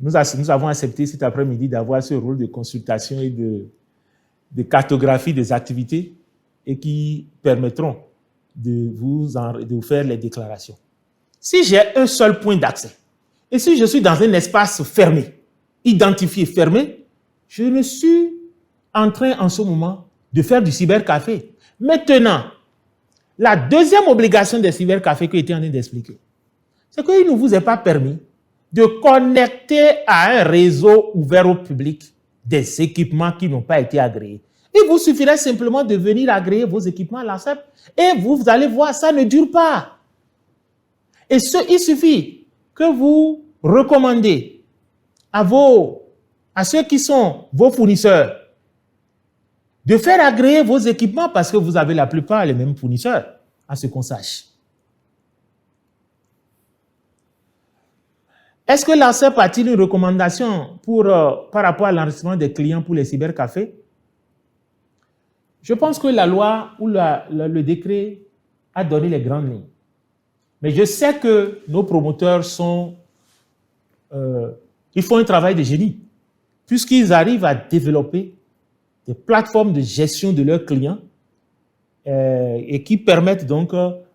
Nous avons accepté cet après-midi d'avoir ce rôle de consultation et de cartographie des activités et qui permettront de vous faire les déclarations. Si j'ai un seul point d'accès et si je suis dans un espace fermé, identifié fermé, je ne suis en train en ce moment de faire du cybercafé. Maintenant, la deuxième obligation des cybercafés que j'étais en train d'expliquer, c'est qu'il ne vous est pas permis de connecter à un réseau ouvert au public des équipements qui n'ont pas été agréés. Il vous suffirait simplement de venir agréer vos équipements à l'ARCEP et vous allez voir, ça ne dure pas. Et il suffit que vous recommandez à ceux qui sont vos fournisseurs de faire agréer vos équipements parce que vous avez la plupart les mêmes fournisseurs, à ce qu'on sache. Est-ce que l'ARCEP a-t-il une recommandation par rapport à l'enregistrement des clients pour les cybercafés? Je pense que la loi ou le décret a donné les grandes lignes. Mais je sais que nos promoteurs ils font un travail de génie, puisqu'ils arrivent à développer des plateformes de gestion de leurs clients et qui permettent donc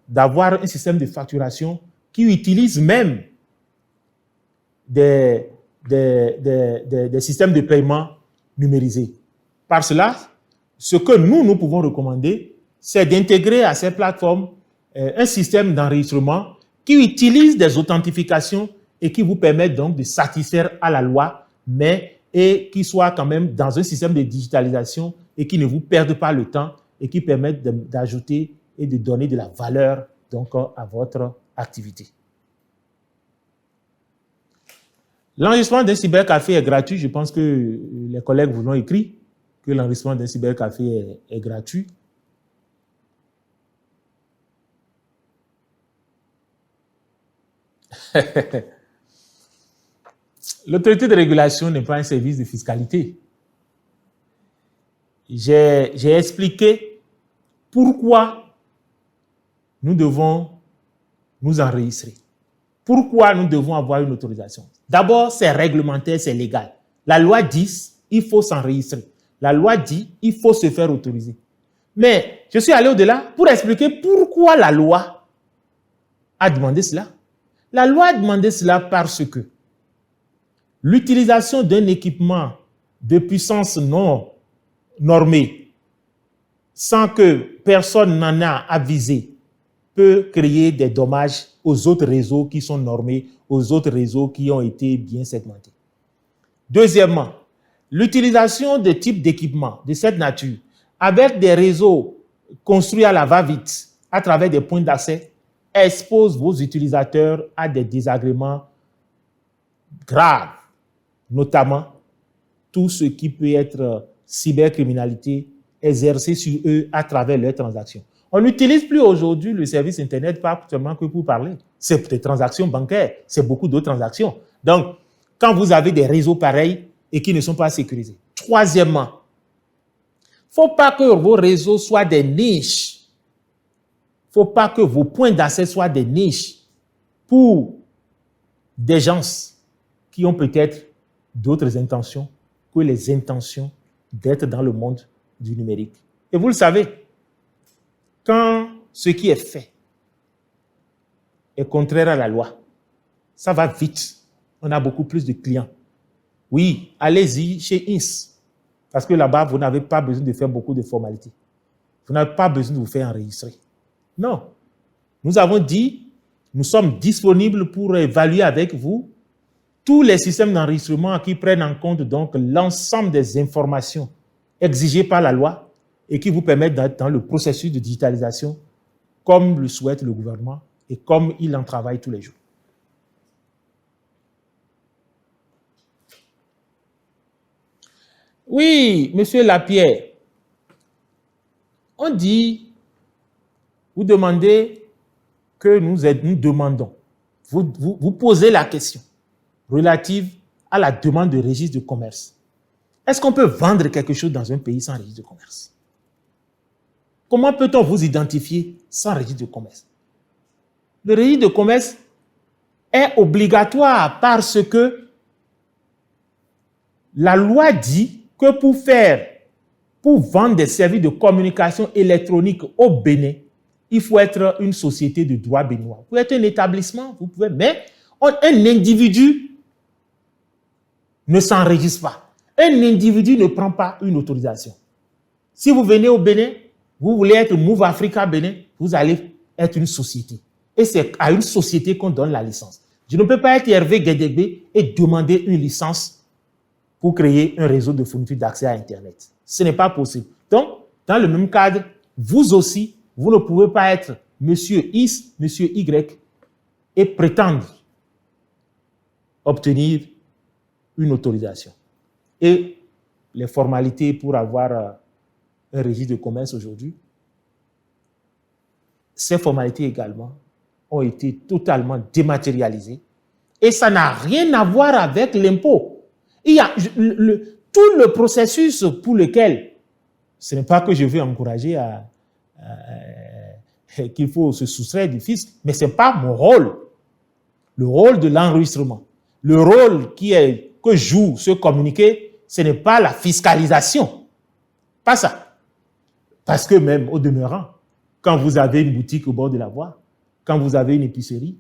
d'avoir un système de facturation qui utilise même des systèmes de paiement numérisés. Par cela, ce que nous pouvons recommander, c'est d'intégrer à ces plateformes un système d'enregistrement qui utilise des authentifications et qui vous permet donc de satisfaire à la loi, et qui soit quand même dans un système de digitalisation et qui ne vous perde pas le temps et qui permettent d'ajouter et de donner de la valeur donc à votre activité. L'enregistrement d'un cybercafé est gratuit. Je pense que les collègues vous l'ont écrit, que l'enregistrement d'un cybercafé est gratuit. L'autorité de régulation n'est pas un service de fiscalité. J'ai expliqué pourquoi nous devons nous enregistrer. Pourquoi nous devons avoir une autorisation? D'abord, c'est réglementaire, c'est légal. La loi dit, il faut s'enregistrer. La loi dit, il faut se faire autoriser. Mais je suis allé au-delà pour expliquer pourquoi la loi a demandé cela. La loi a demandé cela parce que l'utilisation d'un équipement de puissance non normée, sans que personne n'en a avisé, peut créer des dommages aux autres réseaux qui sont normés, aux autres réseaux qui ont été bien segmentés. Deuxièmement, l'utilisation de types d'équipements de cette nature avec des réseaux construits à la va-vite à travers des points d'accès expose vos utilisateurs à des désagréments graves, notamment tout ce qui peut être cybercriminalité exercée sur eux à travers leurs transactions. On n'utilise plus aujourd'hui le service Internet pas seulement que pour parler. C'est des transactions bancaires, c'est beaucoup d'autres transactions. Donc, quand vous avez des réseaux pareils et qui ne sont pas sécurisés. Troisièmement, il ne faut pas que vos réseaux soient des niches. Il ne faut pas que vos points d'accès soient des niches pour des gens qui ont peut-être d'autres intentions que les intentions d'être dans le monde du numérique. Et vous le savez, quand ce qui est fait est contraire à la loi, ça va vite. On a beaucoup plus de clients. Oui, allez-y chez INS, parce que là-bas, vous n'avez pas besoin de faire beaucoup de formalités. Vous n'avez pas besoin de vous faire enregistrer. Non. Nous avons dit, nous sommes disponibles pour évaluer avec vous tous les systèmes d'enregistrement qui prennent en compte donc l'ensemble des informations exigées par la loi et qui vous permettent d'être dans le processus de digitalisation comme le souhaite le gouvernement et comme il en travaille tous les jours. Oui, monsieur Lapierre, on dit, vous demandez que nous demandons. Vous posez la question relative à la demande de registre de commerce. Est-ce qu'on peut vendre quelque chose dans un pays sans registre de commerce? Comment peut-on vous identifier sans registre de commerce? Le registre de commerce est obligatoire parce que la loi dit que pour vendre des services de communication électronique au Bénin, il faut être une société de droit béninois. Vous pouvez être un établissement, vous pouvez, mais un individu ne s'enregistre pas. Un individu ne prend pas une autorisation. Si vous venez au Bénin, vous voulez être Move Africa Bénin, vous allez être une société. Et c'est à une société qu'on donne la licence. Je ne peux pas être Hervé Guédégbé et demander une licence pour créer un réseau de fourniture d'accès à Internet. Ce n'est pas possible. Donc, dans le même cadre, vous aussi, vous ne pouvez pas être monsieur X, monsieur Y et prétendre obtenir une autorisation. Et les formalités pour avoir un registre de commerce aujourd'hui, ces formalités également ont été totalement dématérialisées et ça n'a rien à voir avec l'impôt. Il y a tout le processus pour lequel, ce n'est pas que je veux encourager qu'il faut se soustraire du fisc, mais ce n'est pas mon rôle. Le rôle de l'enregistrement, le rôle que joue ce communiqué, ce n'est pas la fiscalisation. Pas ça. Parce que même au demeurant, quand vous avez une boutique au bord de la voie, quand vous avez une épicerie,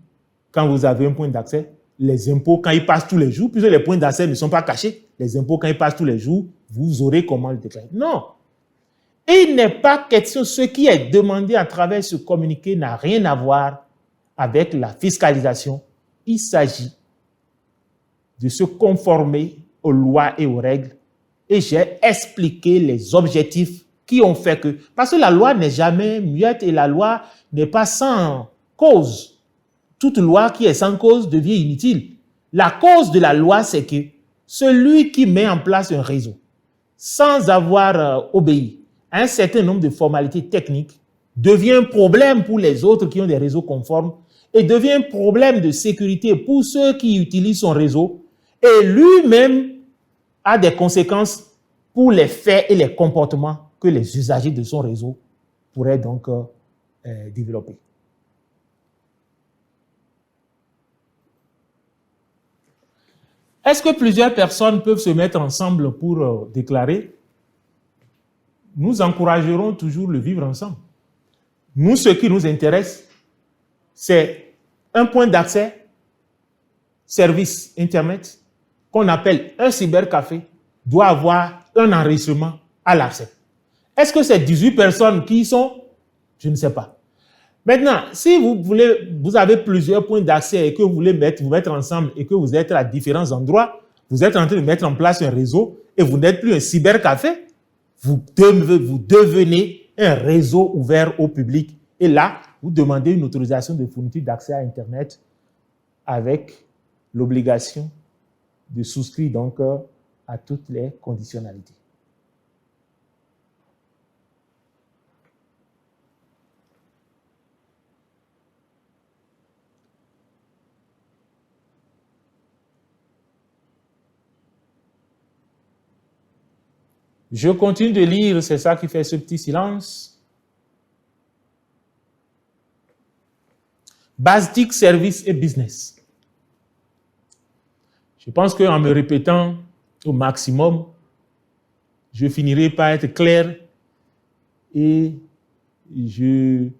quand vous avez un point d'accès, les impôts, quand ils passent tous les jours, puisque les points d'accès ne sont pas cachés, les impôts, quand ils passent tous les jours, vous aurez comment le déclarer. Non. Et il n'est pas question, ce qui est demandé à travers ce communiqué n'a rien à voir avec la fiscalisation. Il s'agit de se conformer aux lois et aux règles. Et j'ai expliqué les objectifs qui ont fait que... Parce que la loi n'est jamais muette et la loi n'est pas sans cause. Toute loi qui est sans cause devient inutile. La cause de la loi, c'est que celui qui met en place un réseau, sans avoir obéi à un certain nombre de formalités techniques, devient un problème pour les autres qui ont des réseaux conformes et devient un problème de sécurité pour ceux qui utilisent son réseau, et lui-même a des conséquences pour les faits et les comportements que les usagers de son réseau pourraient donc développer. Est-ce que plusieurs personnes peuvent se mettre ensemble pour déclarer? Nous encouragerons toujours le vivre ensemble. Nous, ce qui nous intéresse, c'est un point d'accès, service Internet, qu'on appelle un cybercafé, doit avoir un enregistrement à l'accès. Est-ce que c'est 18 personnes qui y sont? Je ne sais pas. Maintenant, si vous avez plusieurs points d'accès et que vous voulez vous mettre ensemble et que vous êtes à différents endroits, vous êtes en train de mettre en place un réseau et vous n'êtes plus un cybercafé, vous devenez un réseau ouvert au public. Et là, vous demandez une autorisation de fourniture d'accès à Internet avec l'obligation de souscrire donc à toutes les conditionnalités. Je continue de lire, c'est ça qui fait ce petit silence. Basic Service et Business. Je pense qu'en me répétant au maximum, je finirai par être clair et je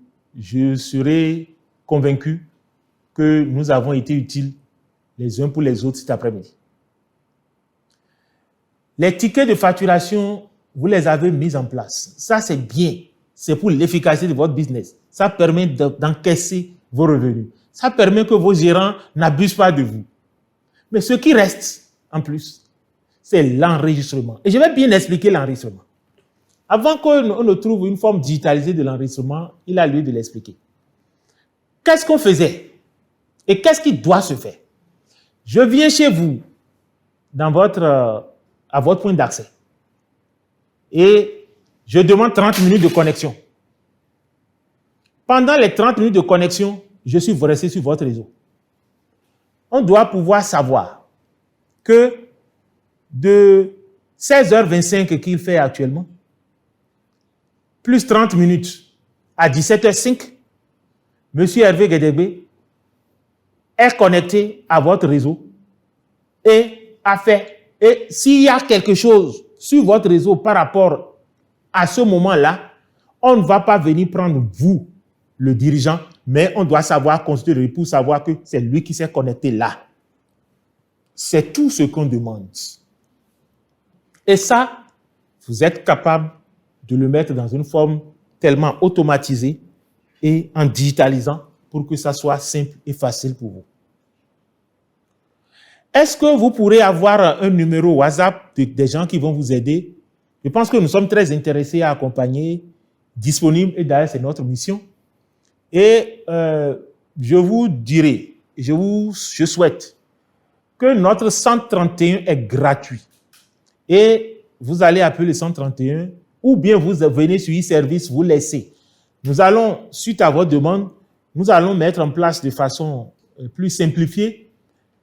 serai convaincu que nous avons été utiles les uns pour les autres cet après-midi. Les tickets de facturation, vous les avez mis en place. Ça, c'est bien. C'est pour l'efficacité de votre business. Ça permet d'encaisser vos revenus. Ça permet que vos gérants n'abusent pas de vous. Mais ce qui reste, en plus, c'est l'enregistrement. Et je vais bien expliquer l'enregistrement. Avant qu'on ne trouve une forme digitalisée de l'enregistrement, il a lieu de l'expliquer. Qu'est-ce qu'on faisait? Et qu'est-ce qui doit se faire? Je viens chez vous, à votre point d'accès, et je demande 30 minutes de connexion. Pendant les 30 minutes de connexion, je suis resté sur votre réseau. On doit pouvoir savoir que de 16h25 qu'il fait actuellement, plus 30 minutes à 17h05, M. Hervé Guédégbé est connecté à votre réseau et a fait. Et s'il y a quelque chose sur votre réseau par rapport à ce moment-là, on ne va pas venir prendre vous, le dirigeant, mais on doit savoir consulter pour savoir que c'est lui qui s'est connecté là. C'est tout ce qu'on demande. Et ça, vous êtes capable de le mettre dans une forme tellement automatisée et en digitalisant pour que ça soit simple et facile pour vous. Est-ce que vous pourrez avoir un numéro WhatsApp des gens qui vont vous aider? Je pense que nous sommes très intéressés à accompagner, disponibles, et d'ailleurs c'est notre mission. Et je vous dirai, je souhaite que notre 131 est gratuit. Et vous allez appeler le 131 ou bien vous venez sur e-service, vous laissez. Nous allons, suite à votre demande, nous allons mettre en place de façon plus simplifiée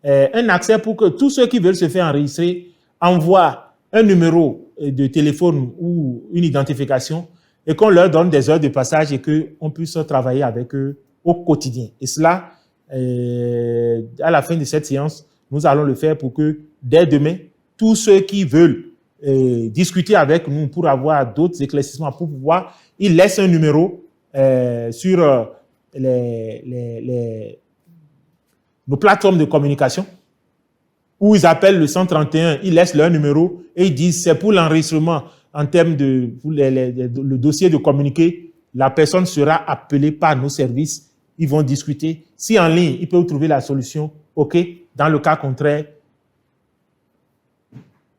un accès pour que tous ceux qui veulent se faire enregistrer envoient un numéro de téléphone ou une identification et qu'on leur donne des heures de passage et qu'on puisse travailler avec eux au quotidien. Et cela, à la fin de cette séance, nous allons le faire pour que dès demain, tous ceux qui veulent discuter avec nous pour avoir d'autres éclaircissements, pour pouvoir, ils laissent un numéro sur nos plateformes de communication où ils appellent le 131, ils laissent leur numéro et ils disent c'est pour l'enregistrement en termes de le dossier de communiqué, la personne sera appelée par nos services, ils vont discuter. Si en ligne, ils peuvent trouver la solution, ok. Dans le cas contraire,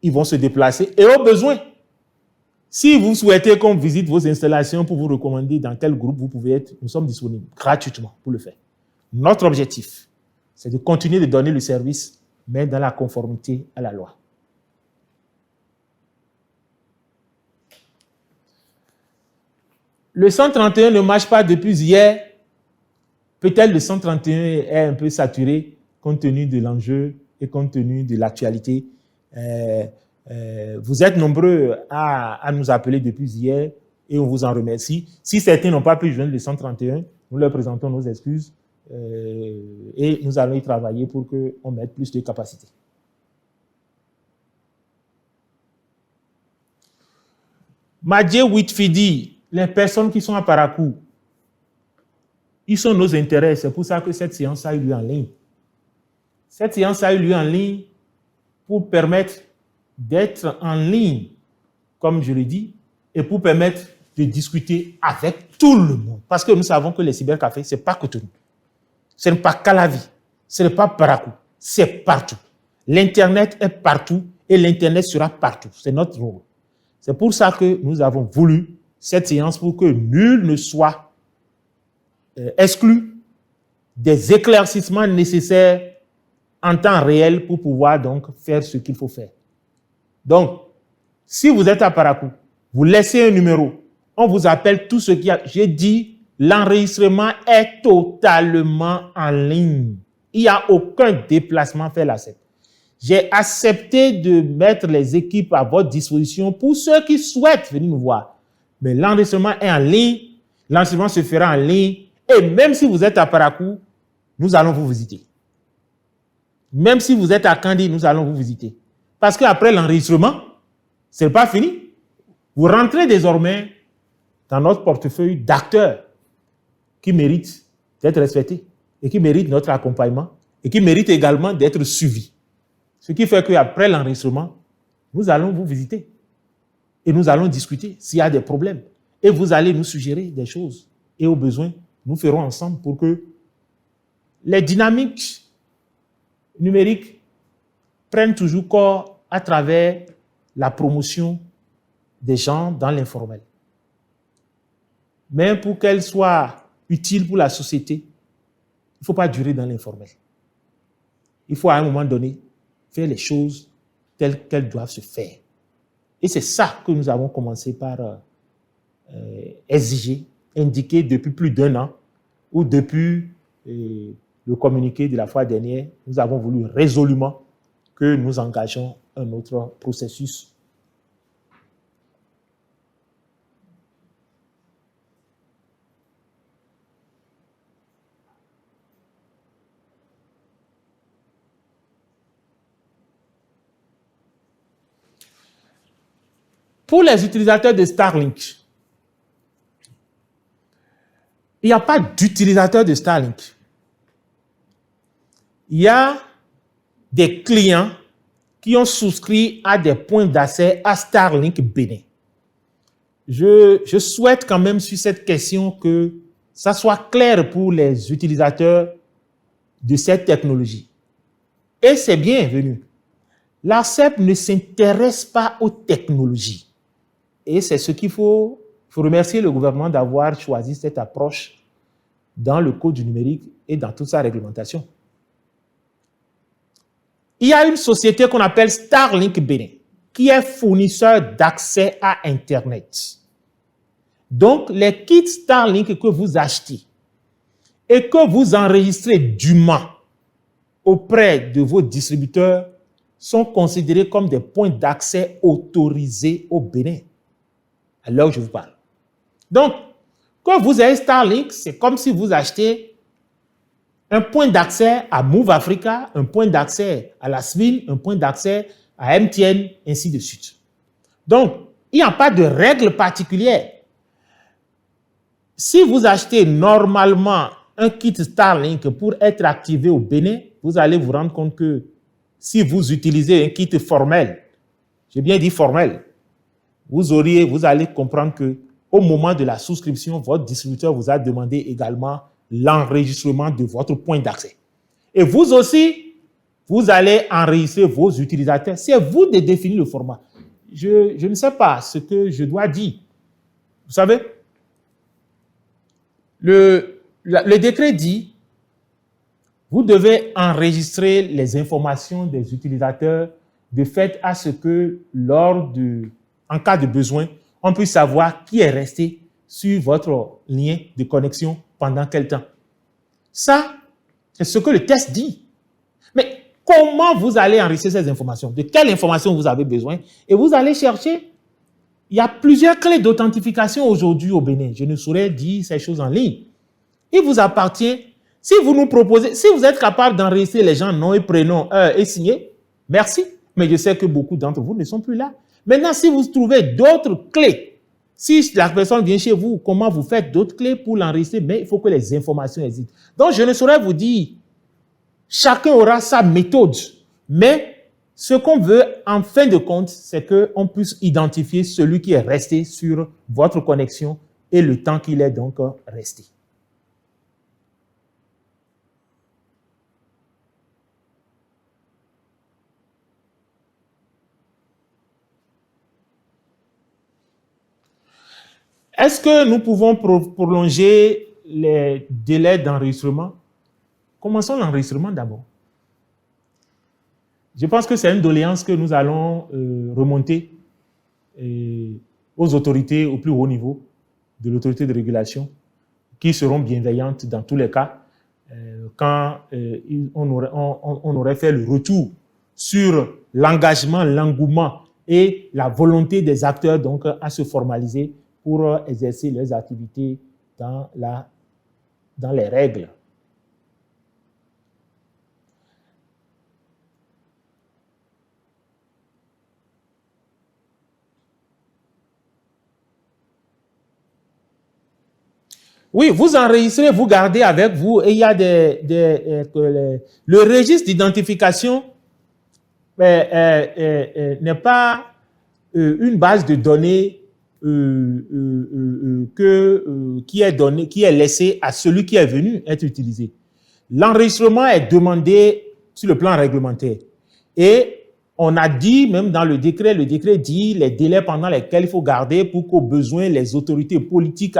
ils vont se déplacer. Et au besoin, si vous souhaitez qu'on visite vos installations pour vous recommander dans quel groupe vous pouvez être, nous sommes disponibles gratuitement pour le faire. Notre objectif, c'est de continuer de donner le service, mais dans la conformité à la loi. Le 131 ne marche pas depuis hier. Peut-être le 131 est un peu saturé compte tenu de l'enjeu et compte tenu de l'actualité. Vous et nombreux à nous appeler depuis hier et on vous en remercie. Si certains n'ont pas pu joindre le 131, nous leur présentons nos excuses et nous allons y travailler pour qu'on mette plus de capacités. Madje Whitfidi, les personnes qui sont à Parakou, ils sont nos intérêts. C'est pour ça que cette séance a eu lieu en ligne. Cette séance a eu lieu en ligne pour permettre d'être en ligne, comme je le dis, et pour permettre de discuter avec tout le monde. Parce que nous savons que les cybercafés, ce n'est pas Cotonou. Ce n'est pas Calavi. Ce n'est pas Parakou. C'est partout. L'Internet est partout et l'Internet sera partout. C'est notre rôle. C'est pour ça que nous avons voulu cette séance pour que nul ne soit exclu des éclaircissements nécessaires en temps réel pour pouvoir donc faire ce qu'il faut faire. Donc, si vous êtes à Parakou, vous laissez un numéro, on vous appelle tout ce qu'il y a. J'ai dit, l'enregistrement est totalement en ligne. Il n'y a aucun déplacement fait la CEP. J'ai accepté de mettre les équipes à votre disposition pour ceux qui souhaitent venir nous voir. Mais l'enregistrement est en ligne, l'enregistrement se fera en ligne, et même si vous êtes à Parakou, nous allons vous visiter. Même si vous êtes à Kandi, nous allons vous visiter. Parce qu'après l'enregistrement, ce n'est pas fini. Vous rentrez désormais dans notre portefeuille d'acteurs qui méritent d'être respectés et qui méritent notre accompagnement et qui méritent également d'être suivis. Ce qui fait qu'après l'enregistrement, nous allons vous visiter et nous allons discuter s'il y a des problèmes. Et vous allez nous suggérer des choses. Et au besoin, nous ferons ensemble pour que les dynamiques numériques prennent toujours corps à travers la promotion des gens dans l'informel. Mais pour qu'elles soient utiles pour la société, il ne faut pas durer dans l'informel. Il faut à un moment donné faire les choses telles qu'elles doivent se faire. Et c'est ça que nous avons commencé par exiger, indiquer depuis plus d'1 an, ou depuis le communiqué de la fois dernière, nous avons voulu résolument que nous engageons un autre processus. Pour les utilisateurs de Starlink, il n'y a pas d'utilisateur de Starlink. Il y a des clients qui ont souscrit à des points d'accès à Starlink Bénin. Je souhaite quand même sur cette question que ça soit clair pour les utilisateurs de cette technologie. Et c'est bienvenu. L'ARCEP ne s'intéresse pas aux technologies. Et c'est ce qu'il faut. Il faut remercier le gouvernement d'avoir choisi cette approche dans le code du numérique et dans toute sa réglementation. Il y a une société qu'on appelle Starlink Bénin, qui est fournisseur d'accès à Internet. Donc, les kits Starlink que vous achetez et que vous enregistrez dûment auprès de vos distributeurs sont considérés comme des points d'accès autorisés au Bénin. À l'heure où je vous parle. Donc, quand vous avez Starlink, c'est comme si vous achetez un point d'accès à Move Africa, un point d'accès à la SMIL, un point d'accès à MTN, ainsi de suite. Donc, il n'y a pas de règle particulière. Si vous achetez normalement un kit Starlink pour être activé au Bénin, vous allez vous rendre compte que si vous utilisez un kit formel, j'ai bien dit formel, vous allez comprendre que au moment de la souscription, votre distributeur vous a demandé également l'enregistrement de votre point d'accès. Et vous aussi, vous allez enregistrer vos utilisateurs. C'est vous de définir le format. Je ne sais pas ce que je dois dire. Vous savez, le décret dit, vous devez enregistrer les informations des utilisateurs de fait à ce que en cas de besoin, on puisse savoir qui est resté, sur votre lien de connexion pendant quel temps. Ça, c'est ce que le test dit. Mais comment vous allez enregistrer ces informations? De quelle information vous avez besoin? Et vous allez chercher. Il y a plusieurs clés d'authentification aujourd'hui au Bénin. Je ne saurais dire ces choses en ligne. Il vous appartient, si vous nous proposez, si vous êtes capable d'enregistrer les gens nom et prénom, heure et signer, merci. Mais je sais que beaucoup d'entre vous ne sont plus là. Maintenant, si vous trouvez d'autres clés, si la personne vient chez vous, comment vous faites d'autres clés pour l'enregistrer? Mais il faut que les informations existent. Donc, je ne saurais vous dire, chacun aura sa méthode. Mais ce qu'on veut, en fin de compte, c'est qu'on puisse identifier celui qui est resté sur votre connexion et le temps qu'il est donc resté. Est-ce que nous pouvons prolonger les délais d'enregistrement? Commençons l'enregistrement d'abord. Je pense que c'est une doléance que nous allons remonter aux autorités au plus haut niveau de l'autorité de régulation, qui seront bienveillantes dans tous les cas, quand on aurait fait le retour sur l'engagement, l'engouement et la volonté des acteurs donc, à se formaliser pour exercer leurs activités dans les règles. Oui, vous enregistrez, vous gardez avec vous et il y a le registre d'identification n'est pas une base de données qui est laissée à celui qui est venu être utilisé. L'enregistrement est demandé sur le plan réglementaire. Et on a dit, même dans le décret dit les délais pendant lesquels il faut garder pour qu'au besoin, les autorités politiques,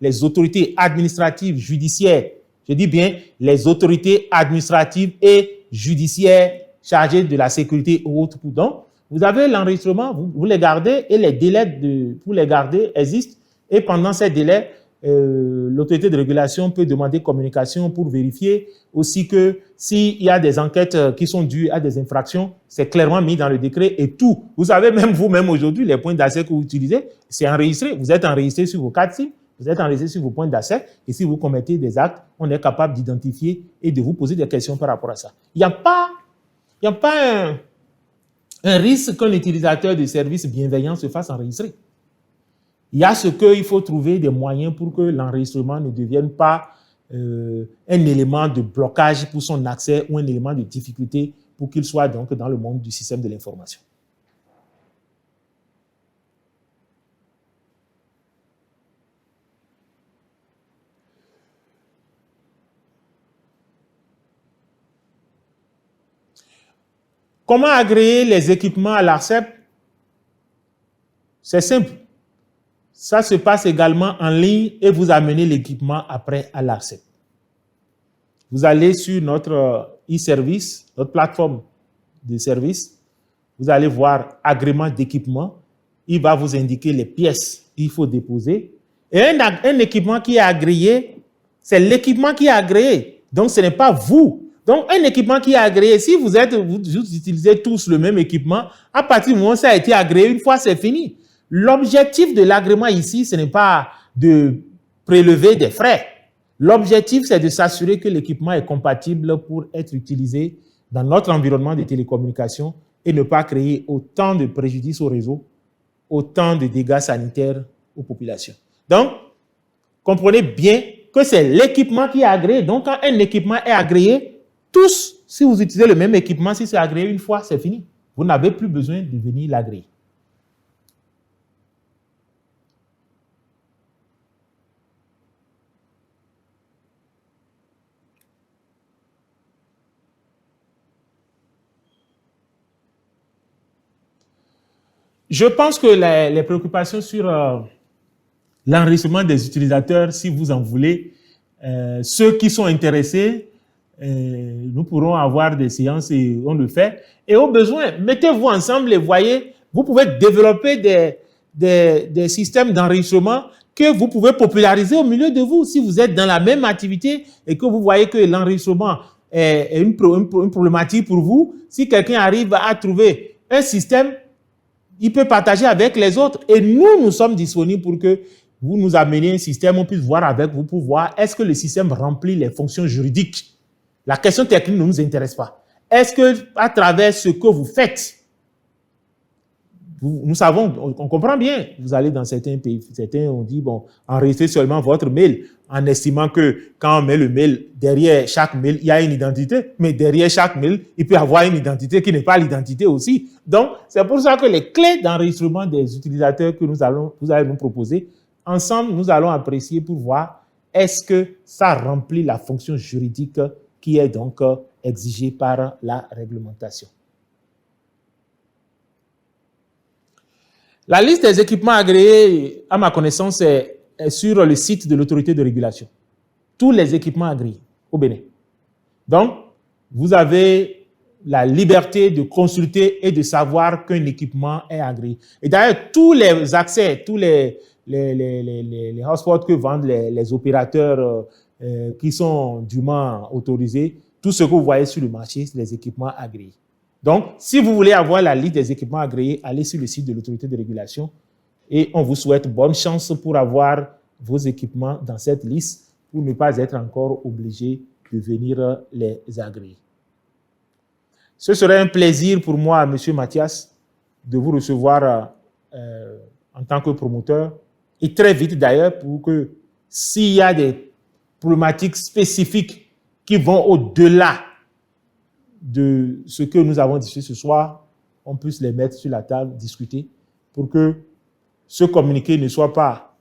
les autorités administratives, judiciaires, je dis bien les autorités administratives et judiciaires chargées de la sécurité ou autres. Donc, vous avez l'enregistrement, vous les gardez et les délais pour les garder existent. Et pendant ces délais, l'autorité de régulation peut demander communication pour vérifier aussi que s'il y a des enquêtes qui sont dues à des infractions, c'est clairement mis dans le décret et tout. Vous savez, même vous-même aujourd'hui, les points d'accès que vous utilisez, c'est enregistré. Vous êtes enregistré sur vos cartes SIM, vous êtes enregistré sur vos points d'accès et si vous commettez des actes, on est capable d'identifier et de vous poser des questions par rapport à ça. Il n'y a pas un risque qu'un utilisateur de services bienveillants se fasse enregistrer. Il y a ce qu'il faut trouver des moyens pour que l'enregistrement ne devienne pas un élément de blocage pour son accès ou un élément de difficulté pour qu'il soit donc dans le monde du système de l'information. Comment agréer les équipements à l'ARCEP? C'est simple. Ça se passe également en ligne et vous amenez l'équipement après à l'ARCEP. Vous allez sur notre e-service, notre plateforme de service. Vous allez voir agrément d'équipement. Il va vous indiquer les pièces qu'il faut déposer. Et un équipement qui est agréé, c'est l'équipement qui est agréé. Donc, ce n'est pas vous. Donc, un équipement qui est agréé, si vous utilisez tous le même équipement, à partir du moment où ça a été agréé, une fois, c'est fini. L'objectif de l'agrément ici, ce n'est pas de prélever des frais. L'objectif, c'est de s'assurer que l'équipement est compatible pour être utilisé dans notre environnement de télécommunications et ne pas créer autant de préjudices au réseau, autant de dégâts sanitaires aux populations. Donc, comprenez bien que c'est l'équipement qui est agréé. Donc, quand un équipement est agréé, tous, si vous utilisez le même équipement, si c'est agréé une fois, c'est fini. Vous n'avez plus besoin de venir l'agréer. Je pense que les préoccupations sur l'enregistrement des utilisateurs, si vous en voulez, ceux qui sont intéressés, nous pourrons avoir des séances et on le fait. Et au besoin, mettez-vous ensemble et voyez, vous pouvez développer des systèmes d'enregistrement que vous pouvez populariser au milieu de vous. Si vous êtes dans la même activité et que vous voyez que l'enregistrement est une problématique pour vous, si quelqu'un arrive à trouver un système, il peut partager avec les autres. Et nous sommes disponibles pour que vous nous ameniez un système, on puisse voir avec vous pour voir est-ce que le système remplit les fonctions juridiques. La question technique ne nous intéresse pas. Est-ce que à travers ce que vous faites, nous savons, on comprend bien, vous allez dans certains pays, certains ont dit, bon, enregistrez seulement votre mail, en estimant que quand on met le mail, derrière chaque mail, il y a une identité, mais derrière chaque mail, il peut y avoir une identité qui n'est pas l'identité aussi. Donc, c'est pour ça que les clés d'enregistrement des utilisateurs que vous allez nous proposer, ensemble, nous allons apprécier pour voir est-ce que ça remplit la fonction juridique qui est donc exigée par la réglementation. La liste des équipements agréés, à ma connaissance, est sur le site de l'autorité de régulation. Tous les équipements agréés au Bénin. Donc, vous avez la liberté de consulter et de savoir qu'un équipement est agréé. Et d'ailleurs, tous les accès, tous les hotspots que vendent les opérateurs qui sont dûment autorisés, tout ce que vous voyez sur le marché, c'est les équipements agréés. Donc, si vous voulez avoir la liste des équipements agréés, allez sur le site de l'autorité de régulation et on vous souhaite bonne chance pour avoir vos équipements dans cette liste pour ne pas être encore obligé de venir les agréer. Ce serait un plaisir pour moi, M. Mathias, de vous recevoir en tant que promoteur et très vite d'ailleurs pour que s'il y a des problématiques spécifiques qui vont au-delà de ce que nous avons discuté ce soir, on puisse les mettre sur la table, discuter, pour que ce communiqué ne soit pas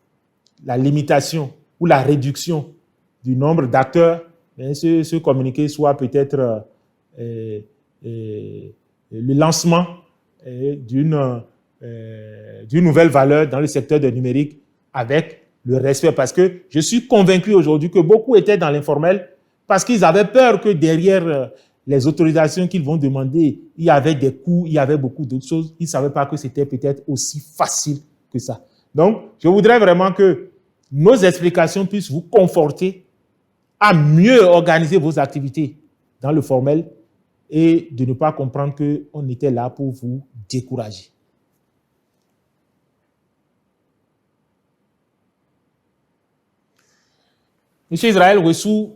la limitation ou la réduction du nombre d'acteurs, mais ce communiqué soit peut-être le lancement d'une nouvelle valeur dans le secteur du numérique avec le respect. Parce que je suis convaincu aujourd'hui que beaucoup étaient dans l'informel parce qu'ils avaient peur que derrière les autorisations qu'ils vont demander, il y avait des coûts, il y avait beaucoup d'autres choses. Ils ne savaient pas que c'était peut-être aussi facile que ça. Donc, je voudrais vraiment que nos explications puissent vous conforter à mieux organiser vos activités dans le formel et de ne pas comprendre qu'on était là pour vous décourager. Monsieur Israël Wessou,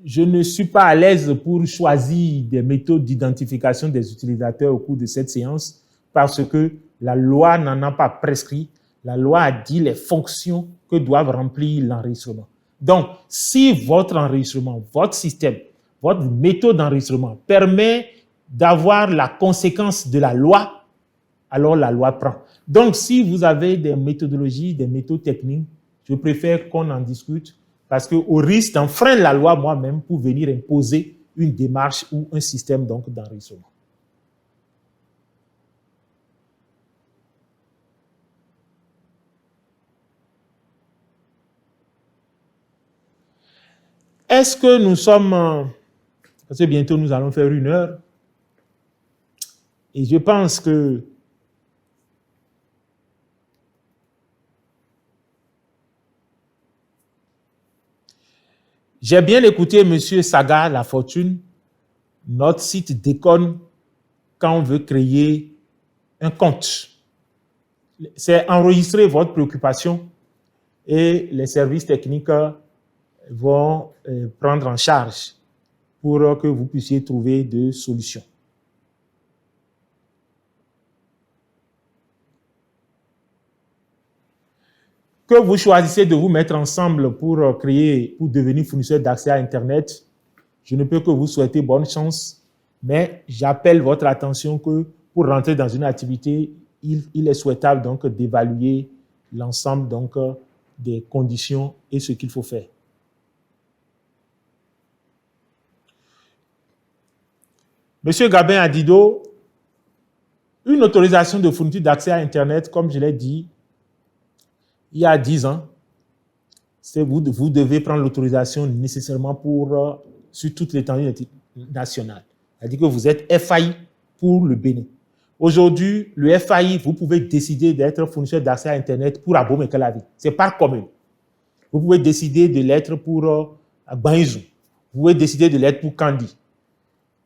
je ne suis pas à l'aise pour choisir des méthodes d'identification des utilisateurs au cours de cette séance parce que la loi n'en a pas prescrit. La loi a dit les fonctions que doivent remplir l'enregistrement. Donc, si votre enregistrement, votre système, votre méthode d'enregistrement permet d'avoir la conséquence de la loi, alors la loi prend. Donc, si vous avez des méthodologies, des méthodes techniques, je préfère qu'on en discute parce qu'au risque d'enfreindre la loi moi-même pour venir imposer une démarche ou un système donc d'enregistrement. Est-ce que nous sommes, parce que bientôt nous allons faire 1 heure, et je pense que j'ai bien écouté M. Saga La Fortune. Notre site déconne quand on veut créer un compte. C'est enregistrer votre préoccupation et les services techniques vont prendre en charge pour que vous puissiez trouver des solutions. Que vous choisissez de vous mettre ensemble pour devenir fournisseur d'accès à Internet, je ne peux que vous souhaiter bonne chance, mais j'appelle votre attention que pour rentrer dans une activité, il est souhaitable donc d'évaluer l'ensemble donc des conditions et ce qu'il faut faire. Monsieur Gabin Adido, une autorisation de fourniture d'accès à Internet, comme je l'ai dit, il y a 10 ans, vous devez prendre l'autorisation nécessairement sur toute l'étendue nationale. C'est-à-dire que vous êtes FAI pour le Bénin. Aujourd'hui, le FAI, vous pouvez décider d'être fournisseur d'accès à Internet pour Abomey Calavi. C'est par commune. Vous pouvez décider de l'être pour Banizou. Vous pouvez décider de l'être pour Kandi.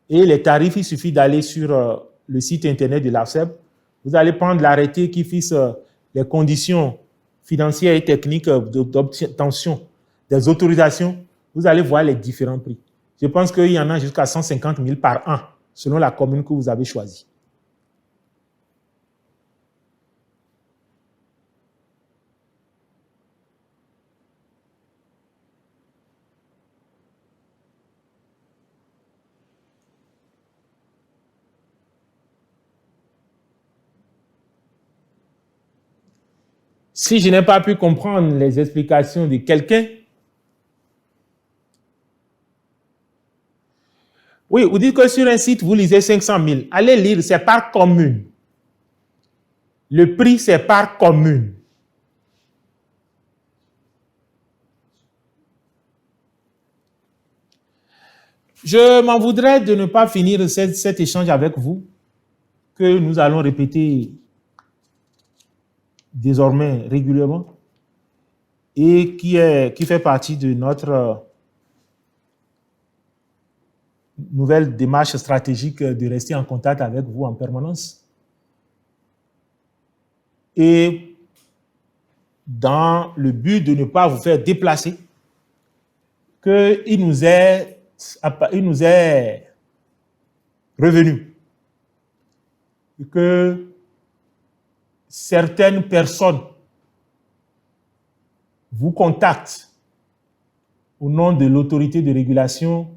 Et les tarifs, il suffit d'aller sur le site Internet de l'ARCEP. Vous allez prendre l'arrêté qui fixe les conditions financières et techniques d'obtention des autorisations. Vous allez voir les différents prix. Je pense qu'il y en a jusqu'à 150 000 par an, selon la commune que vous avez choisie. Si je n'ai pas pu comprendre les explications de quelqu'un, oui, vous dites que sur un site, vous lisez 500 000. Allez lire, c'est par commune. Le prix, c'est par commune. Je m'en voudrais de ne pas finir cet échange avec vous, que nous allons répéter désormais régulièrement et qui fait partie de notre nouvelle démarche stratégique de rester en contact avec vous en permanence. Et dans le but de ne pas vous faire déplacer, qu'il nous est revenu que certaines personnes vous contactent au nom de l'autorité de régulation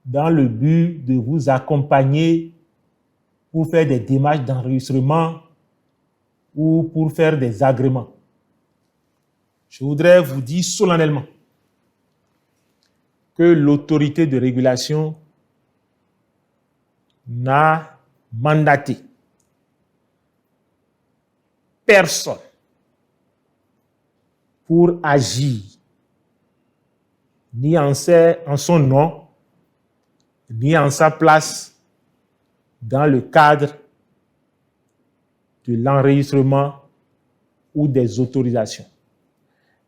dans le but de vous accompagner pour faire des démarches d'enregistrement ou pour faire des agréments. Je voudrais vous dire solennellement que l'autorité de régulation n'a mandaté personne pour agir ni en son nom, ni en sa place dans le cadre de l'enregistrement ou des autorisations.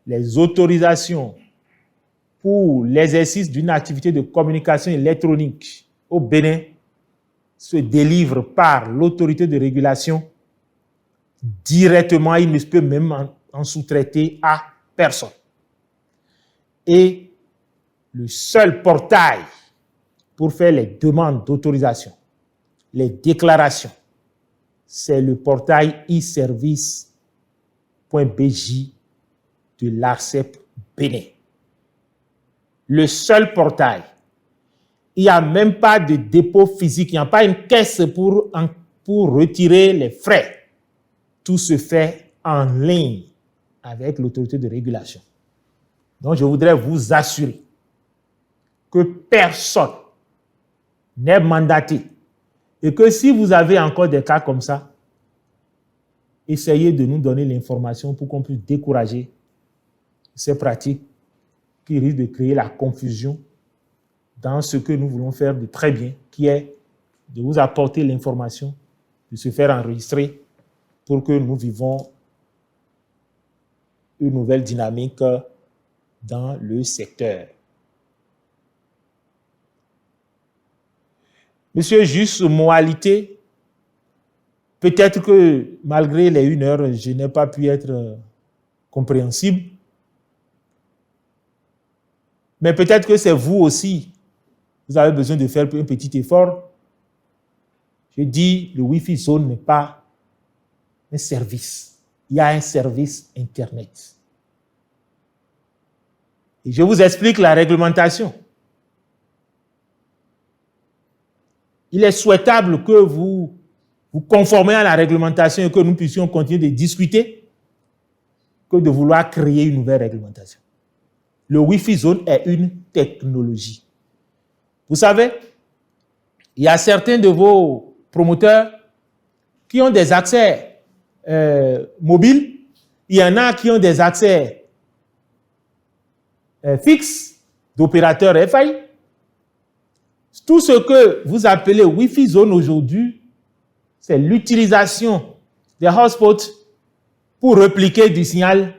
Les autorisations pour l'exercice d'une activité de communication électronique au Bénin se délivrent par l'autorité de régulation directement. Il ne peut même en sous-traiter à personne. Et le seul portail pour faire les demandes d'autorisation, les déclarations, c'est le portail e-service.bj de l'ARCEP Bénin. Le seul portail. Il n'y a même pas de dépôt physique, il n'y a pas une caisse pour retirer les frais. Tout se fait en ligne avec l'autorité de régulation. Donc, je voudrais vous assurer que personne n'est mandaté et que si vous avez encore des cas comme ça, essayez de nous donner l'information pour qu'on puisse décourager ces pratiques qui risquent de créer la confusion dans ce que nous voulons faire de très bien, qui est de vous apporter l'information, de se faire enregistrer pour que nous vivons une nouvelle dynamique dans le secteur. Monsieur Juste Moalité, peut-être que malgré les 1 heure, je n'ai pas pu être compréhensible, mais peut-être que c'est vous aussi, vous avez besoin de faire un petit effort. Je dis, le Wi-Fi Zone n'est pas un service. Il y a un service Internet. Et je vous explique la réglementation. Il est souhaitable que vous vous conformez à la réglementation et que nous puissions continuer de discuter que de vouloir créer une nouvelle réglementation. Le Wi-Fi Zone est une technologie. Vous savez, il y a certains de vos promoteurs qui ont des accès mobiles, il y en a qui ont des accès fixes d'opérateurs FAI. Tout ce que vous appelez Wi-Fi Zone aujourd'hui c'est l'utilisation des hotspots pour repliquer du signal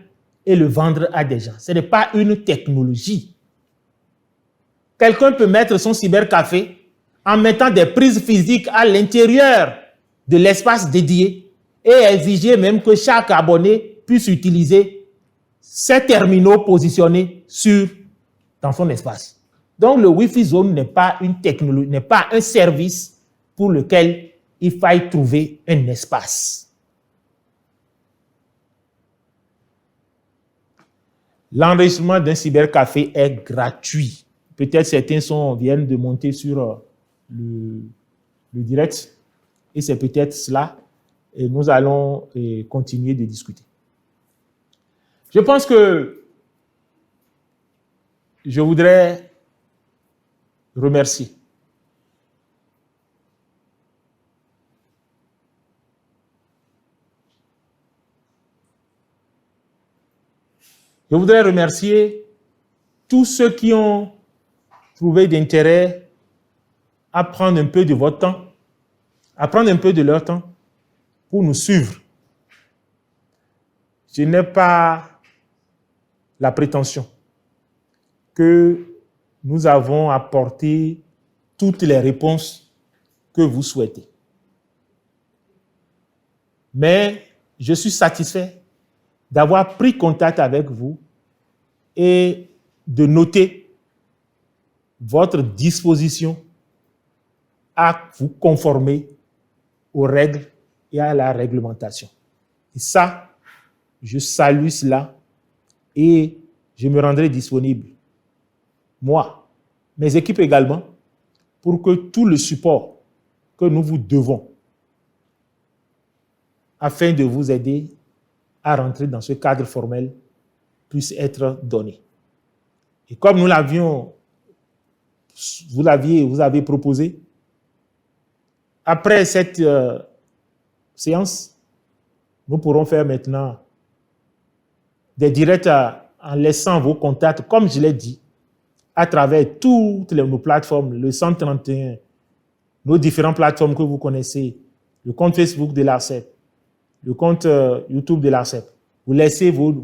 et le vendre à des gens. Ce n'est pas une technologie. Quelqu'un peut mettre son cybercafé en mettant des prises physiques à l'intérieur de l'espace dédié et exiger même que chaque abonné puisse utiliser ces terminaux positionnés dans son espace. Donc, le Wi-Fi Zone n'est pas une technologie, n'est pas un service pour lequel il faille trouver un espace. L'enregistrement d'un cybercafé est gratuit. Peut-être certains viennent de monter sur le direct et c'est peut-être cela. Et nous allons continuer de discuter. Je pense que je voudrais remercier tous ceux qui ont trouvé d'intérêt à prendre un peu de votre temps, à prendre un peu de leur temps pour nous suivre. Je n'ai pas la prétention que nous avons apporté toutes les réponses que vous souhaitez. Mais je suis satisfait d'avoir pris contact avec vous et de noter votre disposition à vous conformer aux règles et à la réglementation. Et ça, je salue cela et je me rendrai disponible, moi, mes équipes également, pour que tout le support que nous vous devons afin de vous aider à rentrer dans ce cadre formel puisse être donné. Et comme vous avez proposé, après cette séance, nous pourrons faire maintenant des directs en laissant vos contacts, comme je l'ai dit, à travers toutes nos plateformes, le 131, nos différentes plateformes que vous connaissez, le compte Facebook de l'ARCEP, le compte YouTube de l'ARCEP. Vous laissez vos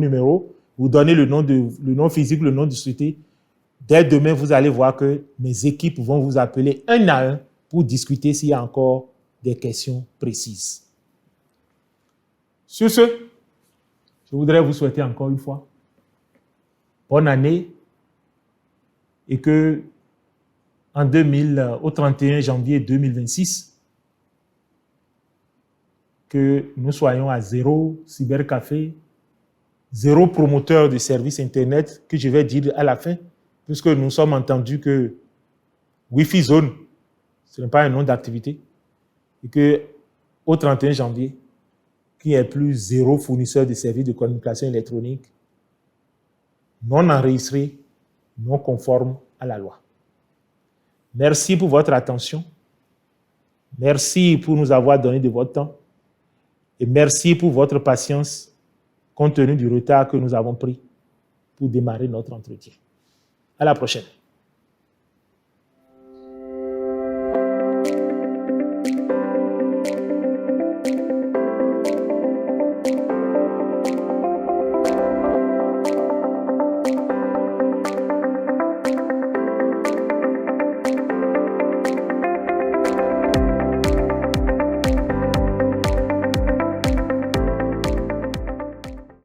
numéros, vous donnez le nom physique, le nom de société. Dès demain, vous allez voir que mes équipes vont vous appeler un à un pour discuter s'il y a encore des questions précises. Sur ce, je voudrais vous souhaiter encore une fois bonne année et que au 31 janvier 2026, que nous soyons à 0 cybercafé, 0 promoteur de services Internet, que je vais dire à la fin, puisque nous sommes entendus que Wi-Fi Zone, ce n'est pas un nom d'activité, et qu'au 31 janvier, qu'il n'y ait plus 0 fournisseur de services de communication électronique non enregistré, non conforme à la loi. Merci pour votre attention. Merci pour nous avoir donné de votre temps. Et merci pour votre patience, compte tenu du retard que nous avons pris pour démarrer notre entretien. À la prochaine.